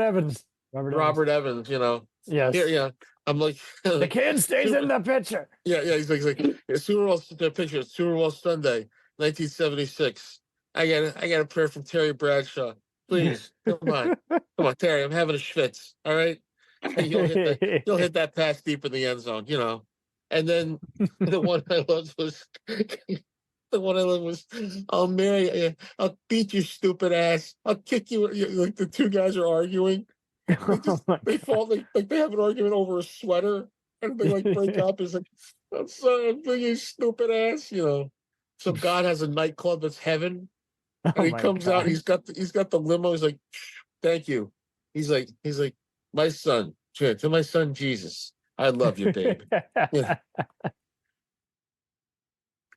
Evans. Robert Evans. You know. Yes. Yeah. I'm like the kid stays in the picture. Yeah. He's like it's Super Bowl picture. It's Super Bowl Sunday, 1976. I got a prayer from Terry Bradshaw. Please, come on, Terry. I'm having a schwitz. All right. You'll hit that pass deep in the end zone. You know. And then the one I loved was. The one I love was, I'll marry you. I'll beat you, stupid ass. I'll kick you. Like the two guys are arguing. They fall. Like they have an argument over a sweater, and they like break up. It's like, I'm sorry, I'm being you, stupid ass. You know. So God has a nightclub that's heaven, and he comes out. He's got the limo. He's like, thank you. He's like, my son, to my son Jesus, I love you, babe. Yeah.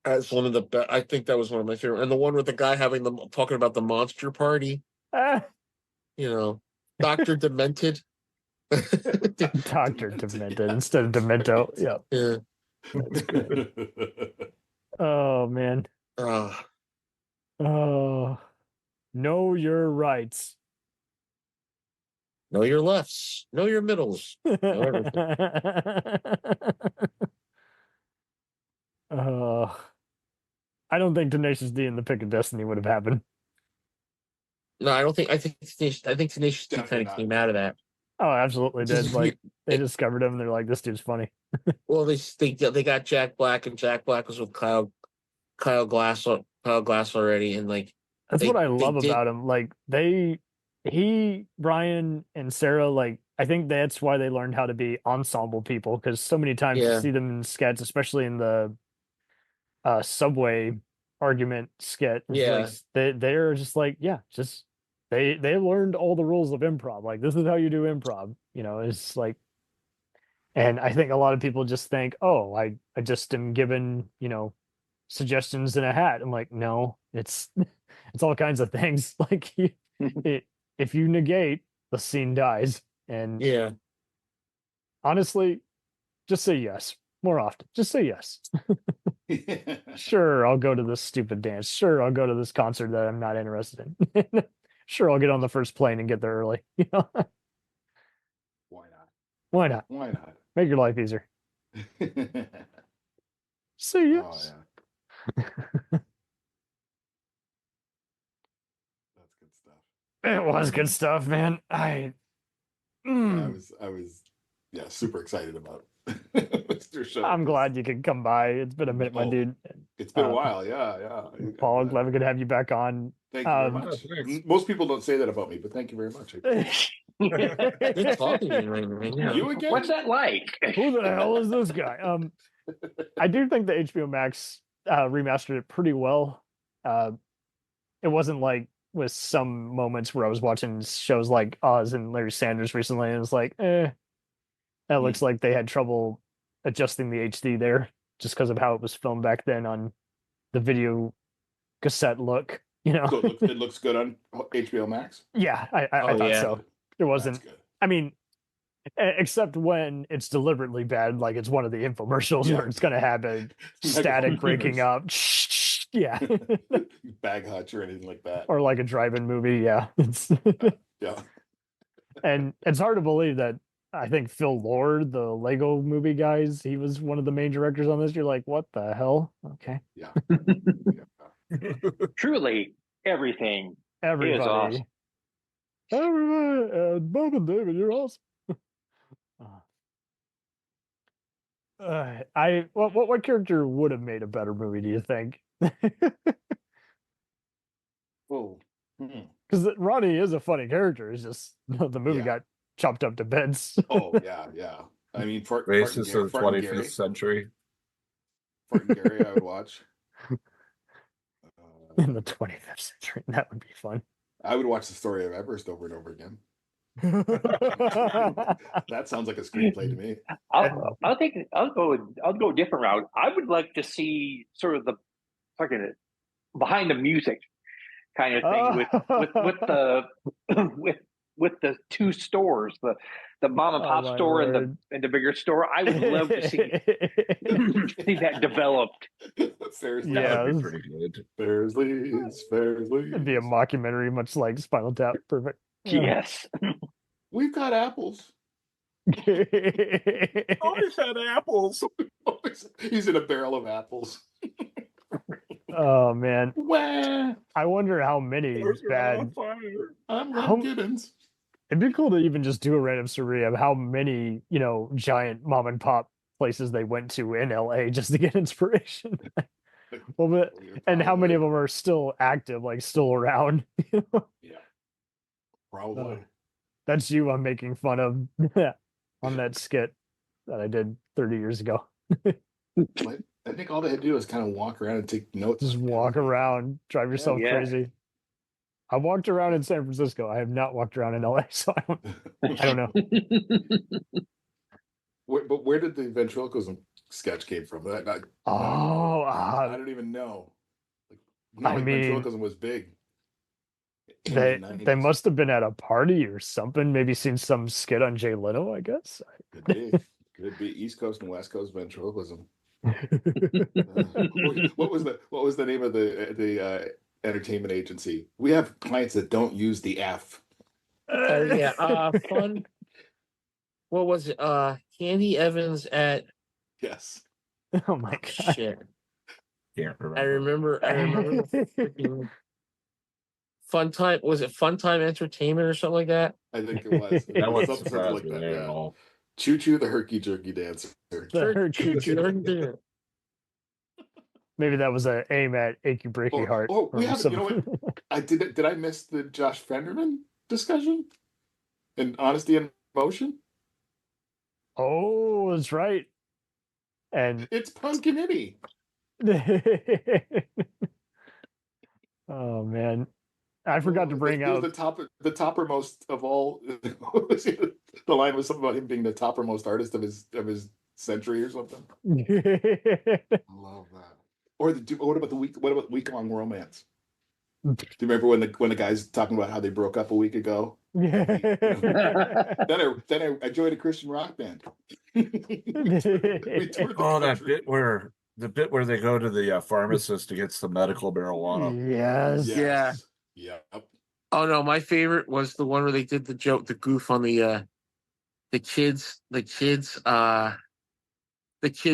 That's one of the best. I think that was one of my favorite. And the one with the guy talking about the monster party. You know, Dr. Demented. Dr. Demented instead of Demento. Yeah. Yeah. That's good. Oh, man. Oh. Know your rights. Know your lefts. Know your middles. Know everything. I don't think Tenacious D and the Pick of Destiny would have happened. No, I think Tenacious D kind of came out of that. Oh, absolutely did. Like they discovered him and they're like, this dude's funny. Well, they got Jack Black, and Jack Black was with Kyle Glass already, and like that's what I love about him. Like Brian and Sarah, like I think that's why they learned how to be ensemble people, because so many times you see them in skets, especially in the subway argument skit. Yeah, like, they're just like, they learned all the rules of improv. Like this is how you do improv. You know, it's like, and I think a lot of people just think, oh, I just am given, you know, suggestions in a hat. I'm like, no, it's all kinds of things. Like if you negate, the scene dies. And yeah, honestly, Just say yes more often. Just say yes. Sure, I'll go to this stupid dance. Sure, I'll go to this concert that I'm not interested in. Sure, I'll get on the first plane and get there early. Why not? Why not? Why not? Make your life easier. Say yes. Oh, yeah. That's good stuff. It was good stuff, man. I was super excited about Mr. Show. I'm glad you could come by. It's been a minute, my dude. It's been a while, yeah. Paul, glad we could have you back on. Thank you very much. Most people don't say that about me, but thank you very much. Good talking to you right now. You again? What's that like? Who the hell is this guy? I do think the HBO Max remastered it pretty well. It wasn't like with some moments where I was watching shows like Oz and Larry Sanders recently, and it was like, that looks like they had trouble adjusting the HD there just because of how it was filmed back then on the video cassette look, you know. So it looks good on HBO Max? Yeah, I thought so. It wasn't, I mean, except when it's deliberately bad, like it's one of the infomercials where it's going to have a static breaking up. Yeah. Bag Hutch or anything like that. Or like a drive-in movie, yeah. Yeah. And it's hard to believe that I think Phil Lord, the Lego movie guys, he was one of the main directors on this. You're like, what the hell? Okay. Yeah. Truly, everything Everybody. is awesome. Everybody, Bob and David, you're awesome. What character would have made a better movie, do you think? Because Ronnie is a funny character. It's just the movie got chopped up to bits. Oh yeah. I mean, Racist of the 25th century. Fart and Gary, I would watch. In the 25th century, that would be fun. I would watch The Story of Everest over and over again. That sounds like a screenplay to me. I'll go a different route. I would like to see sort of the fucking behind the music kind of thing with the two stores, the mom and pop store and the bigger store. I would love to see that developed. Yeah, that'd be pretty good. Fairsley's. It'd be a mockumentary, much like Spinal Tap. Perfect. Yes. We've got apples. Always had apples. He's in a barrel of apples. Oh man. Wah. I wonder how many bad. I'm Ron Gibbons. It'd be cool to even just do a random survey of how many, giant mom and pop places they went to in LA just to get inspiration. And how many of them are still active, like still around. Yeah. Probably. That's you I'm making fun of on that skit that I did 30 years ago. I think all they had to do is kind of walk around and take notes. Just walk around, drive yourself crazy. I walked around in San Francisco. I have not walked around in LA, so I don't know. But where did the ventriloquism sketch came from? I don't even know. Ventriloquism was big. They must have been at a party or something. Maybe seen some skit on Jay Leno, I guess. Could be East Coast and West Coast ventriloquism. What was the name of the entertainment agency? We have clients that don't use the F. Fun. What was it? Candy Evans at. Yes. Oh my god. Shit. Can't remember. I remember the freaking Fun Time. Was it Fun Time Entertainment or something like that? I think it was. That was something like that. Yeah. Choo Choo the Herky Jerky Dancer. Maybe that was an aim at Achy Breaky Heart. We have. You know what? Did I miss the Josh Fenderman discussion? And Honesty and Motion? Oh, that's right. And it's Punkinity. Oh man. I forgot to bring out the toppermost of all. The line was something about him being the toppermost artist of his century or something. I love that. Or what about Week Long Romance? Do you remember when the guy's talking about how they broke up a week ago? Yeah. Then I joined a Christian rock band. We toured the country. The bit where they go to the pharmacist to get some medical marijuana. Yes. Yeah. Yep. Oh no, my favorite was the one where they did the goof on the kids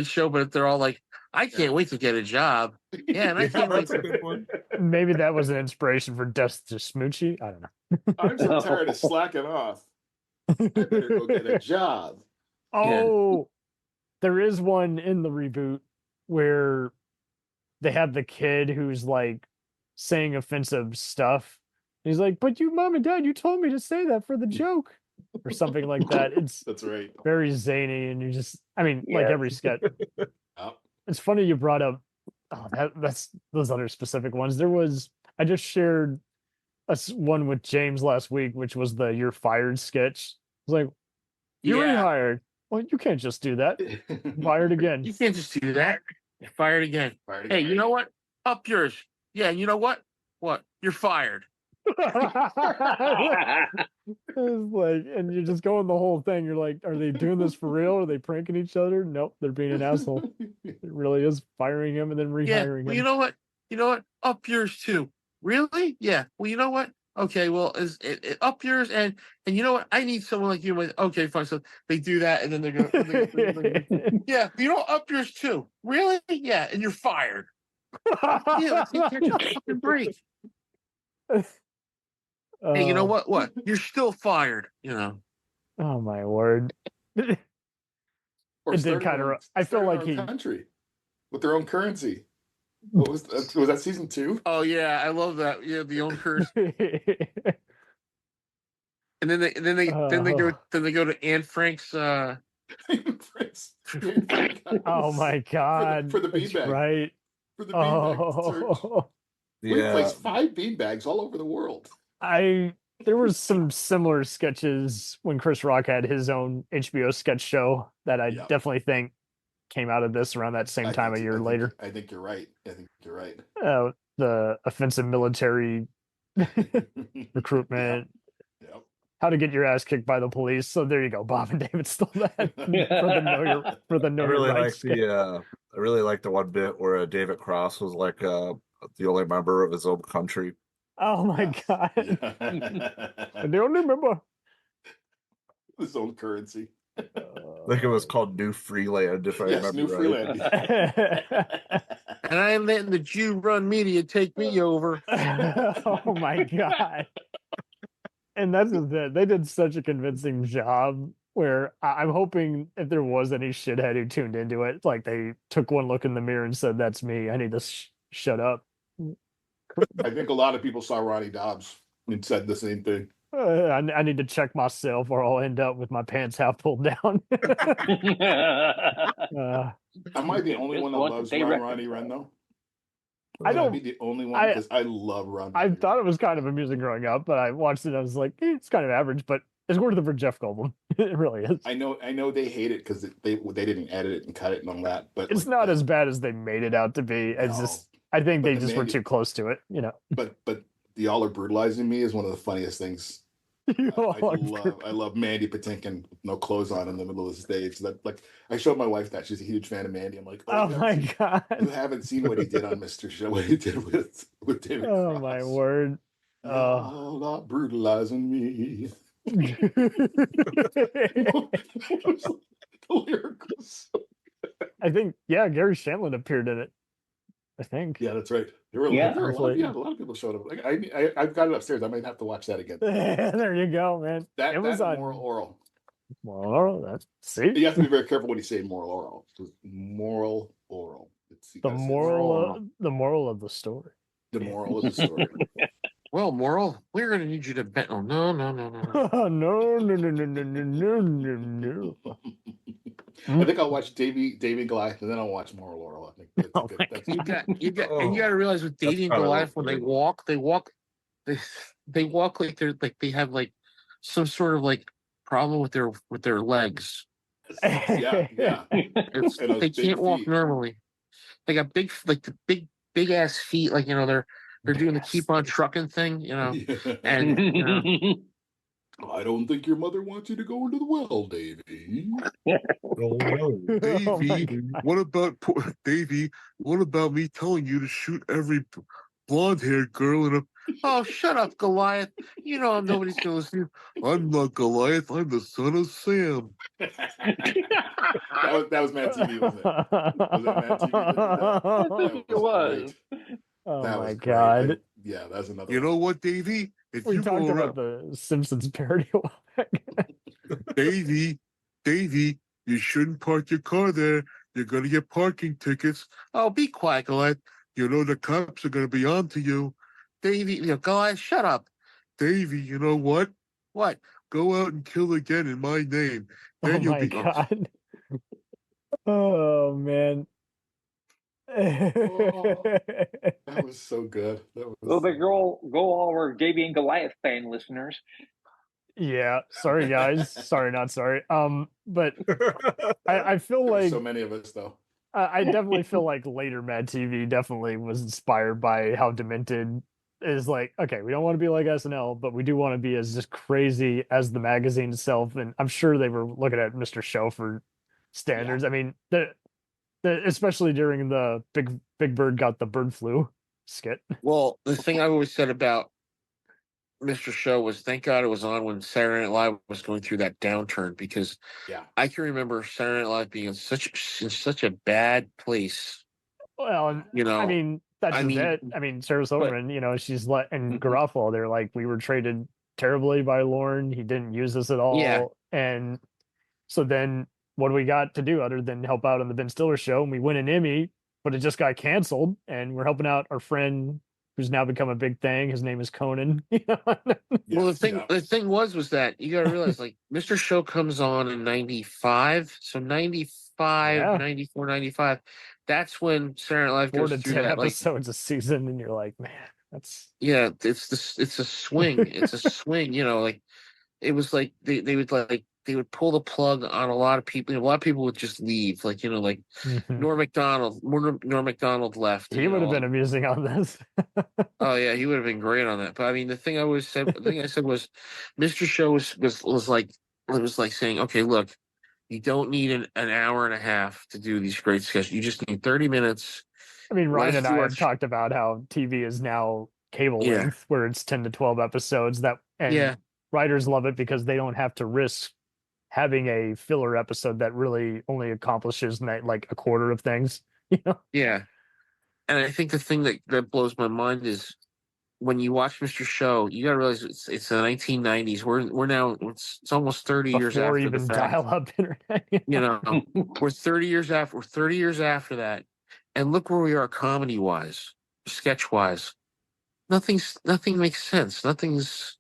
show, but they're all like, I can't wait to get a job. Yeah, and I can't wait to. Maybe that was an inspiration for Death to Smoochie. I don't know. I'm so tired of slacking off. I better go get a job. Oh, there is one in the reboot where they have the kid who's like saying offensive stuff. He's like, but you, mom and dad, you told me to say that for the joke or something like that. That's right. Very zany. And like every sketch. It's funny you brought up that's those other specific ones. I just shared one with James last week, which was the "You're Fired" sketch. It's like, you're rehired. Well, you can't just do that. Fired again. You can't just do that. You're fired again. Hey, you know what? Up yours. Yeah, you know what? What? You're fired. It's like, and you're just going the whole thing. You're like, are they doing this for real? Are they pranking each other? Nope, they're being an asshole. It really is firing him and then rehiring him. You know what? Up yours too. Really? Yeah. Well, you know what? Okay. Well, is it up yours? And you know what? I need someone like you. Okay, fine. So they do that, and then they go, yeah. You know, up yours too. Really? Yeah. And you're fired. Yeah. Let's take a fucking break. Hey, you know what? What? You're still fired. You know. Oh my word! It did kind of. I feel like country with their own currency. What was that? Was that season 2? Oh yeah, I love that. Yeah, the own currency. And then they go to Anne Frank's. Oh my God! For the beanbag, right? For the beanbag. We placed 5 beanbags all over the world. There was some similar sketches when Chris Rock had his own HBO sketch show that I definitely think came out of this around that same time a year later. I think you're right. The offensive military recruitment. Yep. How to get your ass kicked by the police. So there you go. Bob and David stole that for the know your rights. I really like the one bit where David Cross was like the only member of his own country. Oh my God. The only member. His own currency. I think it was called New Freeland, if I remember New right. Freeland. And I am letting the Jew run media take me over. Oh my God. And that's it. They did such a convincing job where I'm hoping if there was any shithead who tuned into it, like they took one look in the mirror and said, that's me. I need to shut up. I think a lot of people saw Ronnie Dobbs and said the same thing. I need to check myself or I'll end up with my pants half pulled down. Am I the only one that loves Ronnie Ren, though? I don't be the only one because I love Ronnie. I thought it was kind of amusing growing up, but I watched it and I was like, it's kind of average, but it's worth it for Jeff Goldblum. It really is. I know they hate it because they didn't edit it and cut it and all that, but it's not as bad as they made it out to be. It's just I think they just were too close to it, you know. But the y'all are brutalizing me is one of the funniest things. I love Mandy Patinkin with no clothes on in the middle of the stage. Like I showed my wife that she's a huge fan of Mandy. I'm like, oh my God, you haven't seen what he did on Mr. Show, what he did with David. Oh Cross. my word! Y'all are brutalizing me. I think Gary Shandling appeared in it. I think. Yeah, that's right. There were a lot of people showed up. Like I've got it upstairs. I might have to watch that again. There you go, man. It was on Morel Orel. That's see. You have to be very careful when you say Morel Orel. Morel Orel. The moral of the story. The moral of the story. Well, Morel, we're going to need you to bet. Oh, no. No. I think I'll watch Davy Goliath and then I'll watch Morel Orel. I think that's you got to realize with Davy and Goliath when they walk like they have like some sort of like problem with their legs. Yeah. They can't walk normally. They got big ass feet, like they're They're doing the keep on trucking thing, and I don't think your mother wants you to go into the well, Davy. Oh no, Davy! What about Davy? What about me telling you to shoot every blonde-haired girl in a? Oh, shut up, Goliath! You know nobody's going to listen. I'm not Goliath. I'm the son of Sam. that was Mad TV, wasn't it? Was that Mad TV? I think it was. Oh that my was God! great. Yeah, that's another. You know what, Davy? If We you talked go about around, the Simpsons parody a while back. Davy, you shouldn't park your car there. You're going to get parking tickets. Oh, be quiet, Goliath. You know the cops are going to be on to you. Davy, Goliath, shut up. Davy, you know what? What? Go out and kill again in my name. Then Oh you'll my be. God! Oh man! That was so good. Well, they go all our Davy and Goliath fan listeners. Yeah, sorry guys. Sorry, not sorry. But I feel like so many of us though. I definitely feel like later Mad TV definitely was inspired by how Demented is like, okay, we don't want to be like SNL, but we do want to be as just crazy as the magazine itself. And I'm sure they were looking at Mr. Show for standards. I mean, especially during the Big Bird got the bird flu skit. Well, the thing I've always said about Mr. Show was thank God it was on when Saturday Night Live was going through that downturn, because I can remember Saturday Night Live being in such a bad place. Well, and, I mean, that's just it. I mean, Sarah Silverman, she's and Garofalo, they're like, we were traded terribly by Lorne. He didn't use us at all. Yeah. And so then what do we got to do other than help out on the Ben Stiller show? And we win an Emmy, but it just got canceled. And we're helping out our friend who's now become a big thing. His name is Conan. Well, the thing was that you got to realize, like, Mr. Show comes on in 95. So 95, 94, 95. That's when Saturday Night Live 4 goes to through 10 that, episodes a season. And you're like, man, that's. Yeah, it's a swing. It's a swing, like it was like they would pull the plug on a lot of people. A lot of people would just leave, like Norm Macdonald left. He would have been amusing on this. Oh yeah, he would have been great on that. But I mean, the thing I said was, Mr. Show was like saying, okay, look, you don't need an hour and a half to do these great sketches. You just need 30 minutes. I mean, Ryan and I have talked about how TV is now cable length, where it's 10 to 12 episodes. Writers love it because they don't have to risk having a filler episode that really only accomplishes like a quarter of things. Yeah. And I think the thing that blows my mind is when you watch Mr. Show, you gotta realize it's the 1990s. We're now it's almost 30 years after even the fact. dial-up internet. We're 30 years after. We're 30 years after that, and look where we are, comedy wise, sketch wise. Nothing makes sense. Nothing's.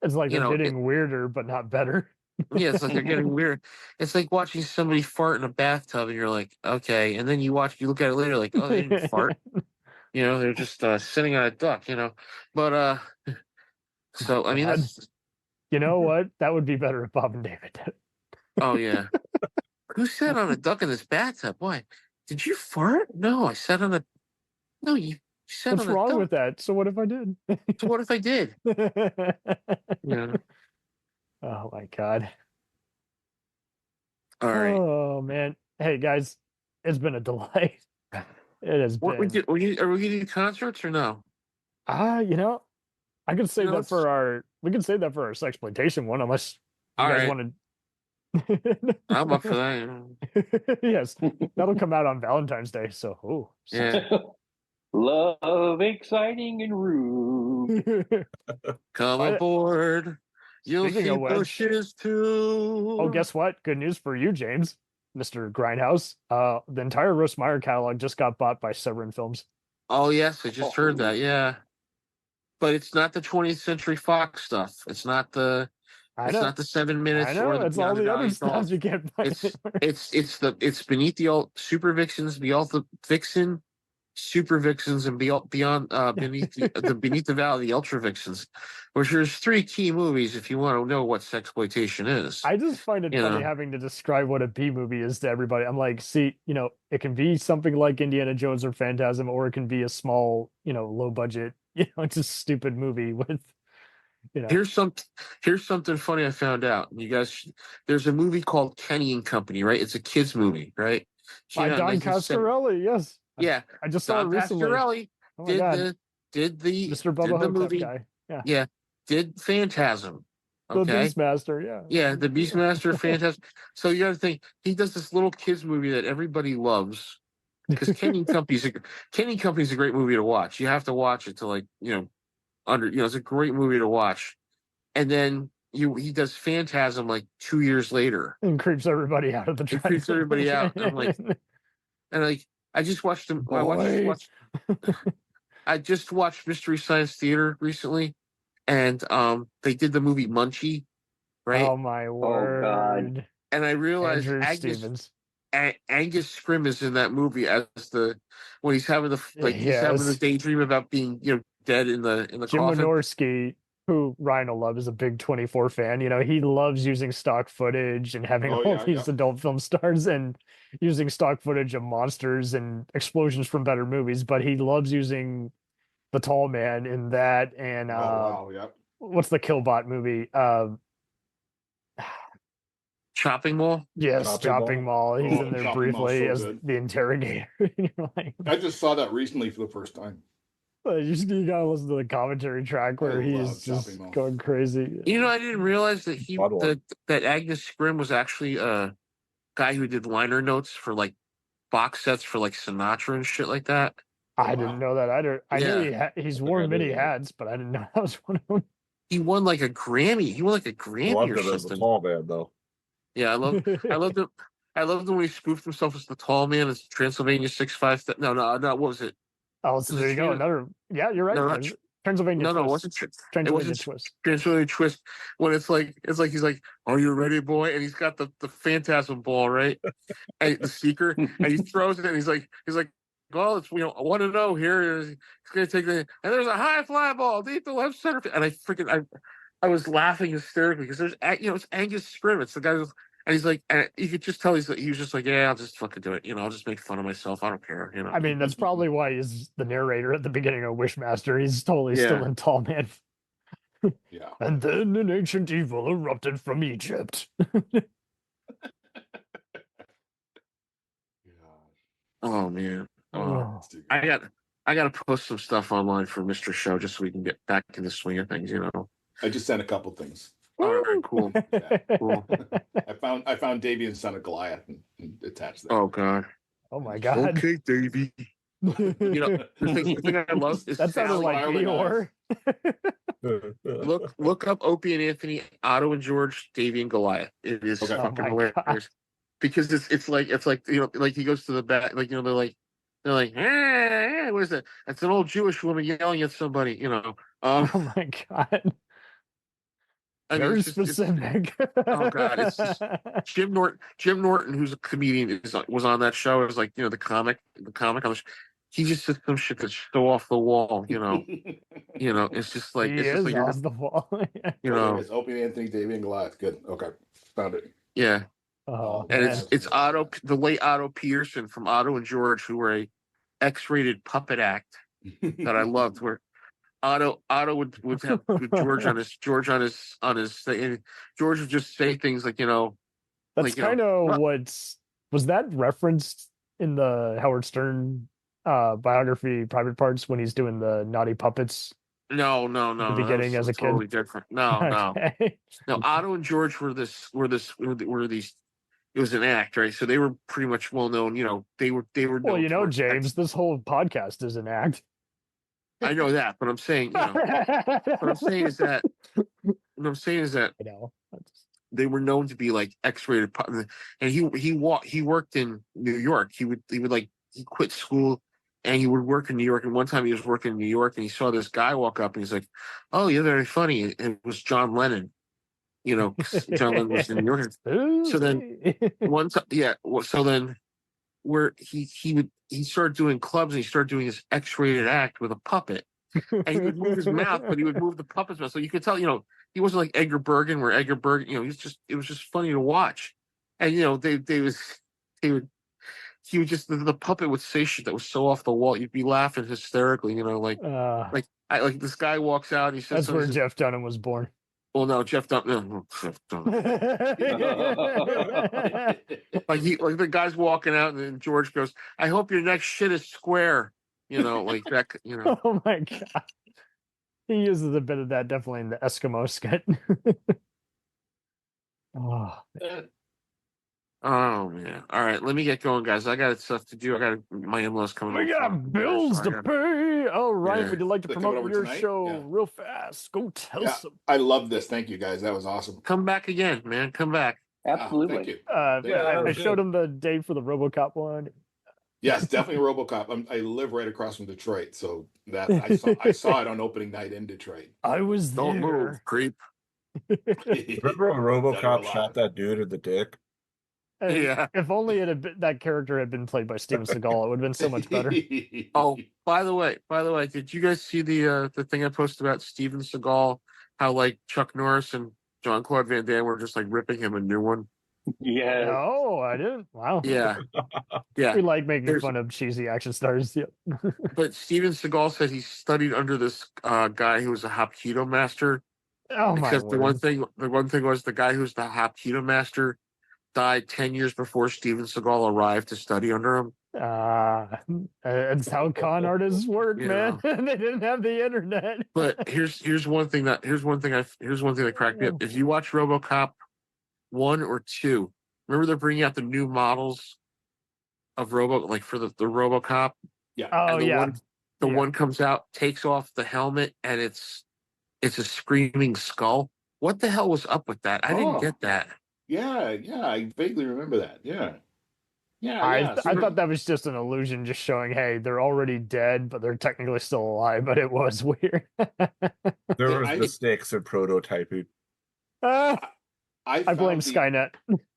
It's like they're getting weirder, but not better. Yeah, it's like they're getting weird. It's like watching somebody fart in a bathtub, and you're like, okay, and then you look at it later, like, oh, they didn't fart. They're just sitting on a duck. But so I mean, that's. You know what? That would be better if Bob and David did it. Oh yeah. Who sat on a duck in this bathtub? Why? Did you fart? No, I sat on a. No, you sat What's on a wrong duck. with that? So what if I did? So what if I did? Yeah. Oh my God. All right. Oh man. Hey guys, it's been a delight. It has been. Are we gonna do concerts or no? I could say that for our. We could say that for our sexploitation one, unless you guys want to. I'm up for that. Yes, that'll come out on Valentine's Day. So, yeah. Love, exciting, and rude. Come aboard. You'll Speaking see of which- bushes too. Oh, guess what? Good news for you, James, Mr. Grindhouse. The entire Russ Meyer catalog just got bought by Severin Films. Oh yes, I just heard that. Yeah, but it's not the 20th Century Fox stuff. It's not the. It's not the 7 minutes. I know. Or the It's all the other stuff you can't buy. It's beneath the Super Vixens, the Alpha Vixen, Super Vixens, and beyond beneath beneath the Valley, the Ultra Vixens, which there's 3 key movies if you want to know what sexploitation is. I just find it funny having to describe what a B movie is to everybody. I'm like, see, it can be something like Indiana Jones or Phantasm, or it can be a small, low budget it's a stupid movie with, Here's something funny I found out. You guys, there's a movie called Kenny and Company, right? It's a kids movie, right? By Don Cascarelli, yes. Yeah, I just saw it recently. Pasquarelli Oh my God. did the Mr. Bubba did the Hotep movie guy. Yeah. Yeah, did Phantasm. The Okay. Beastmaster, yeah. Yeah, the Beastmaster, Phantasm. So you got to think he does this little kids movie that everybody loves because Kenny and Company's a great movie to watch. You have to watch it to it's a great movie to watch. And then he does Phantasm like 2 years later and creeps everybody out of the train. Creeps everybody out. I'm like, I just watched him. I just watched Mystery Science Theater recently, and they did the movie Munchie, right? Oh my word! Oh God! And I realized Angus Scrimm is in that movie as when he's having the daydream about being dead in the Jim coffin. Wynorski, who Ryan will love, is a big 24 fan. He loves using stock footage and having these adult film stars and using stock footage of monsters and explosions from better movies. But he loves using the tall man in that. And what's the Killbot movie? Chopping Mall? Yes, Chopping Mall. He's in there briefly as the interrogator. I just saw that recently for the first time. You gotta listen to the commentary track where he's just going crazy. I didn't realize that that Angus Scrimm was actually a guy who did liner notes for like box sets for like Sinatra and shit like that. I didn't know that either. I knew he's worn many hats, but I didn't know that was one of them. He won like a Grammy. He won like a Grammy or something. As a tall man, though. Yeah, I loved him. I loved him when he spoofed himself as the tall man. As Transylvania 6'5". No. What was it? Oh, so there you go. Another. Yeah, you're right. No, Transylvania. No, Twist. it wasn't. Transylvania It wasn't Twist. Transylvania Twist. When it's like he's like, "Are you ready, boy?" And he's got the Phantasm ball, right? And the seeker, and he throws it, and he's like, "Well, it's 1-0 here. He's gonna take and there's a high fly ball deep to left center." And I was laughing hysterically because there's it's Angus Scrimm. It's the guy who's. And he's like, and you could just tell he was just like, yeah, I'll just fucking do it. I'll just make fun of myself. I don't care. I mean, that's probably why he's the narrator at the beginning of Wishmaster. He's totally still in Tall Man. Yeah. And then an ancient evil erupted from Egypt. Oh man. I got to post some stuff online for Mr. Show just so we can get back in the swing of things. I just sent a couple things. All right, cool. Cool. I found Davy and Son of Goliath and attached them. Oh God. Oh my God. Okay, Davy. The thing I love is that sounded like Eeyore. Look up Opie and Anthony, Otto and George, Davy and Goliath. It is fucking hilarious because it's like like he goes to the back, they're like, hey, what is that? That's an old Jewish woman yelling at somebody. Oh my God. Very specific. Oh God, it's just Jim Norton, who's a comedian, was on that show. It was like the comic on the show. He just said some shit that's so off the wall. It's just like it's just off the wall. It's Opie and Anthony, Davy and Goliath. Good. Okay, found it. Yeah. Oh, and it's Otto, the late Otto Peterson from Otto and George, who were a X-rated puppet act that I loved. Where Otto would have George on his thing, and George would just say things like, That's kind of what's was that referenced in the Howard Stern biography, Private Parts, when he's doing the naughty puppets? No. The beginning as a kid, totally different. No. Otto and George were these. It was an act, right? So they were pretty much well known. They were. Well, James, this whole podcast is an act. I know that, but I'm saying, what I'm saying is that I know they were known to be like X-rated, and he worked in New York. He quit school and he would work in New York. And one time he was working in New York and he saw this guy walk up and he's like, "Oh, you're very funny." And it was John Lennon. John Lennon was in New York. So then one time, so then where he started doing clubs and he started doing this X-rated act with a puppet, and he would move his mouth, but he would move the puppet's mouth, so you could tell, he wasn't like Edgar Bergen, where Edgar Bergen, it was just funny to watch, and he he would just the puppet would say shit that was so off the wall. You'd be laughing hysterically, like this guy walks out and he says that's where Jeff Dunham was born. Well, no, Jeff Dunham. Like the guy's walking out, and then George goes, "I hope your next shit is square." Like that. Oh my god, he uses a bit of that definitely in the Eskimo skit. Oh man! All right, let me get going, guys. I got stuff to do. I got my in-laws coming. We got bills to pay. All right, would you like to They're promote coming your over tonight? show Yeah. real fast? Go tell some. I love this. Thank you, guys. That was awesome. Come back again, man. Come back. Absolutely. Thank you. I showed him the date for the RoboCop one. Yes, definitely RoboCop. I live right across from Detroit, so that I saw it on opening night in Detroit. I was there. Don't move, creep. Remember when RoboCop shot that dude in the dick? Yeah. If only that character had been played by Steven Seagal, it would have been so much better. Oh, by the way, did you guys see the thing I posted about Steven Seagal? How like Chuck Norris and Jean-Claude Van Damme were just like ripping him a new one. Yeah. No, I didn't. Wow. Yeah. Yeah. We like making fun of cheesy action stars. Yeah. But Steven Seagal said he studied under this guy who was a Hapkido master. Oh my Because word. the one thing was the guy who's the Hapkido master died 10 years before Steven Seagal arrived to study under him. That's how con artists work, man. They didn't have the internet. But here's one thing that cracked me up. If you watch RoboCop 1 or 2, remember they're bringing out the new models of for the RoboCop. Yeah. Oh and yeah. One comes out, takes off the helmet, and it's a screaming skull. What the hell was up with that? I didn't get that. Yeah, I vaguely remember that. Yeah. I thought that was just an illusion, just showing, hey, they're already dead, but they're technically still alive. But it was weird. There was mistakes in prototyping. I blame found Skynet.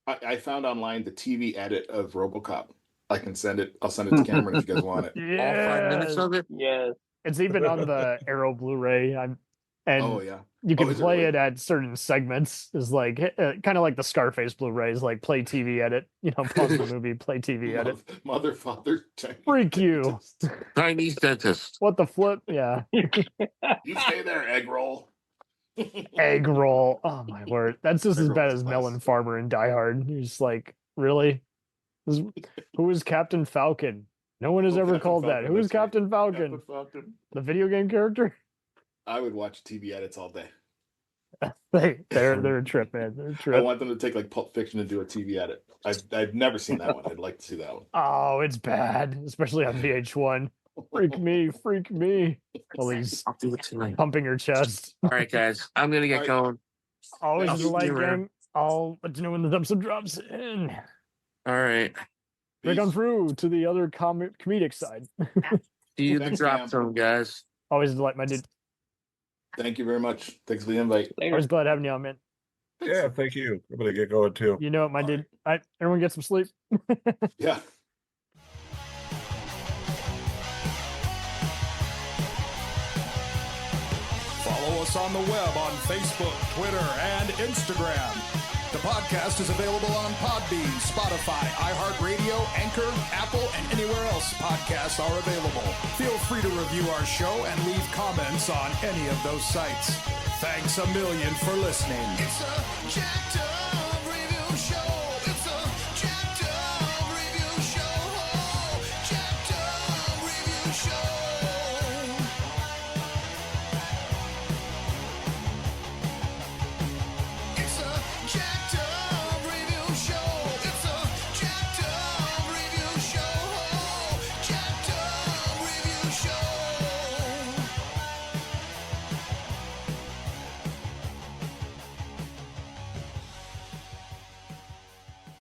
I found online the TV edit of RoboCop. I can send it. I'll send it to Cameron if you guys want it. Yeah. All 5 minutes of it? Yes. It's even on the Arrow Blu-ray. Oh yeah. You can is it play really? it at certain segments. Is like kind of like the Scarface Blu-rays, like play TV edit. Pause the movie, play TV edit. Mother, father, Freak you. Chinese dentist. What the flip? Yeah. You stay there, egg roll. Egg roll. Oh my word. That's just as bad as Melon Farmer in Die Hard. You're just like, really? Who is Captain Falcon? No one has ever called that. Who is Captain Falcon? The video game character? I would watch TV edits all day. They're a trip, man. They're a trip. I want them to take like Pulp Fiction and do a TV edit. I've never seen that one. I'd like to see that one. Oh, it's bad, especially on VH1. Freak me. Police. I'll do it tonight. Pumping your chest. All right, guys. I'm gonna get going. Always I'll the see light you around. gang. I'll let you know when the episode drops in. All right. Break on through to the other comedic side. See you in the Thanks, drop Cam. zone, guys. Always a delight, my dude. Thank you very much. Thanks for the invite. Always glad having you on, man. Yeah, thank you. I'm gonna get going too. You know it, my dude. All right, everyone get some sleep. Yeah. Follow us on the web on Facebook, Twitter, and Instagram. The podcast is available on Podbean, Spotify, iHeartRadio, Anchor, Apple, and anywhere else podcasts are available. Feel free to review our show and leave comments on any of those sites. Thanks a million for listening. It's a jacked up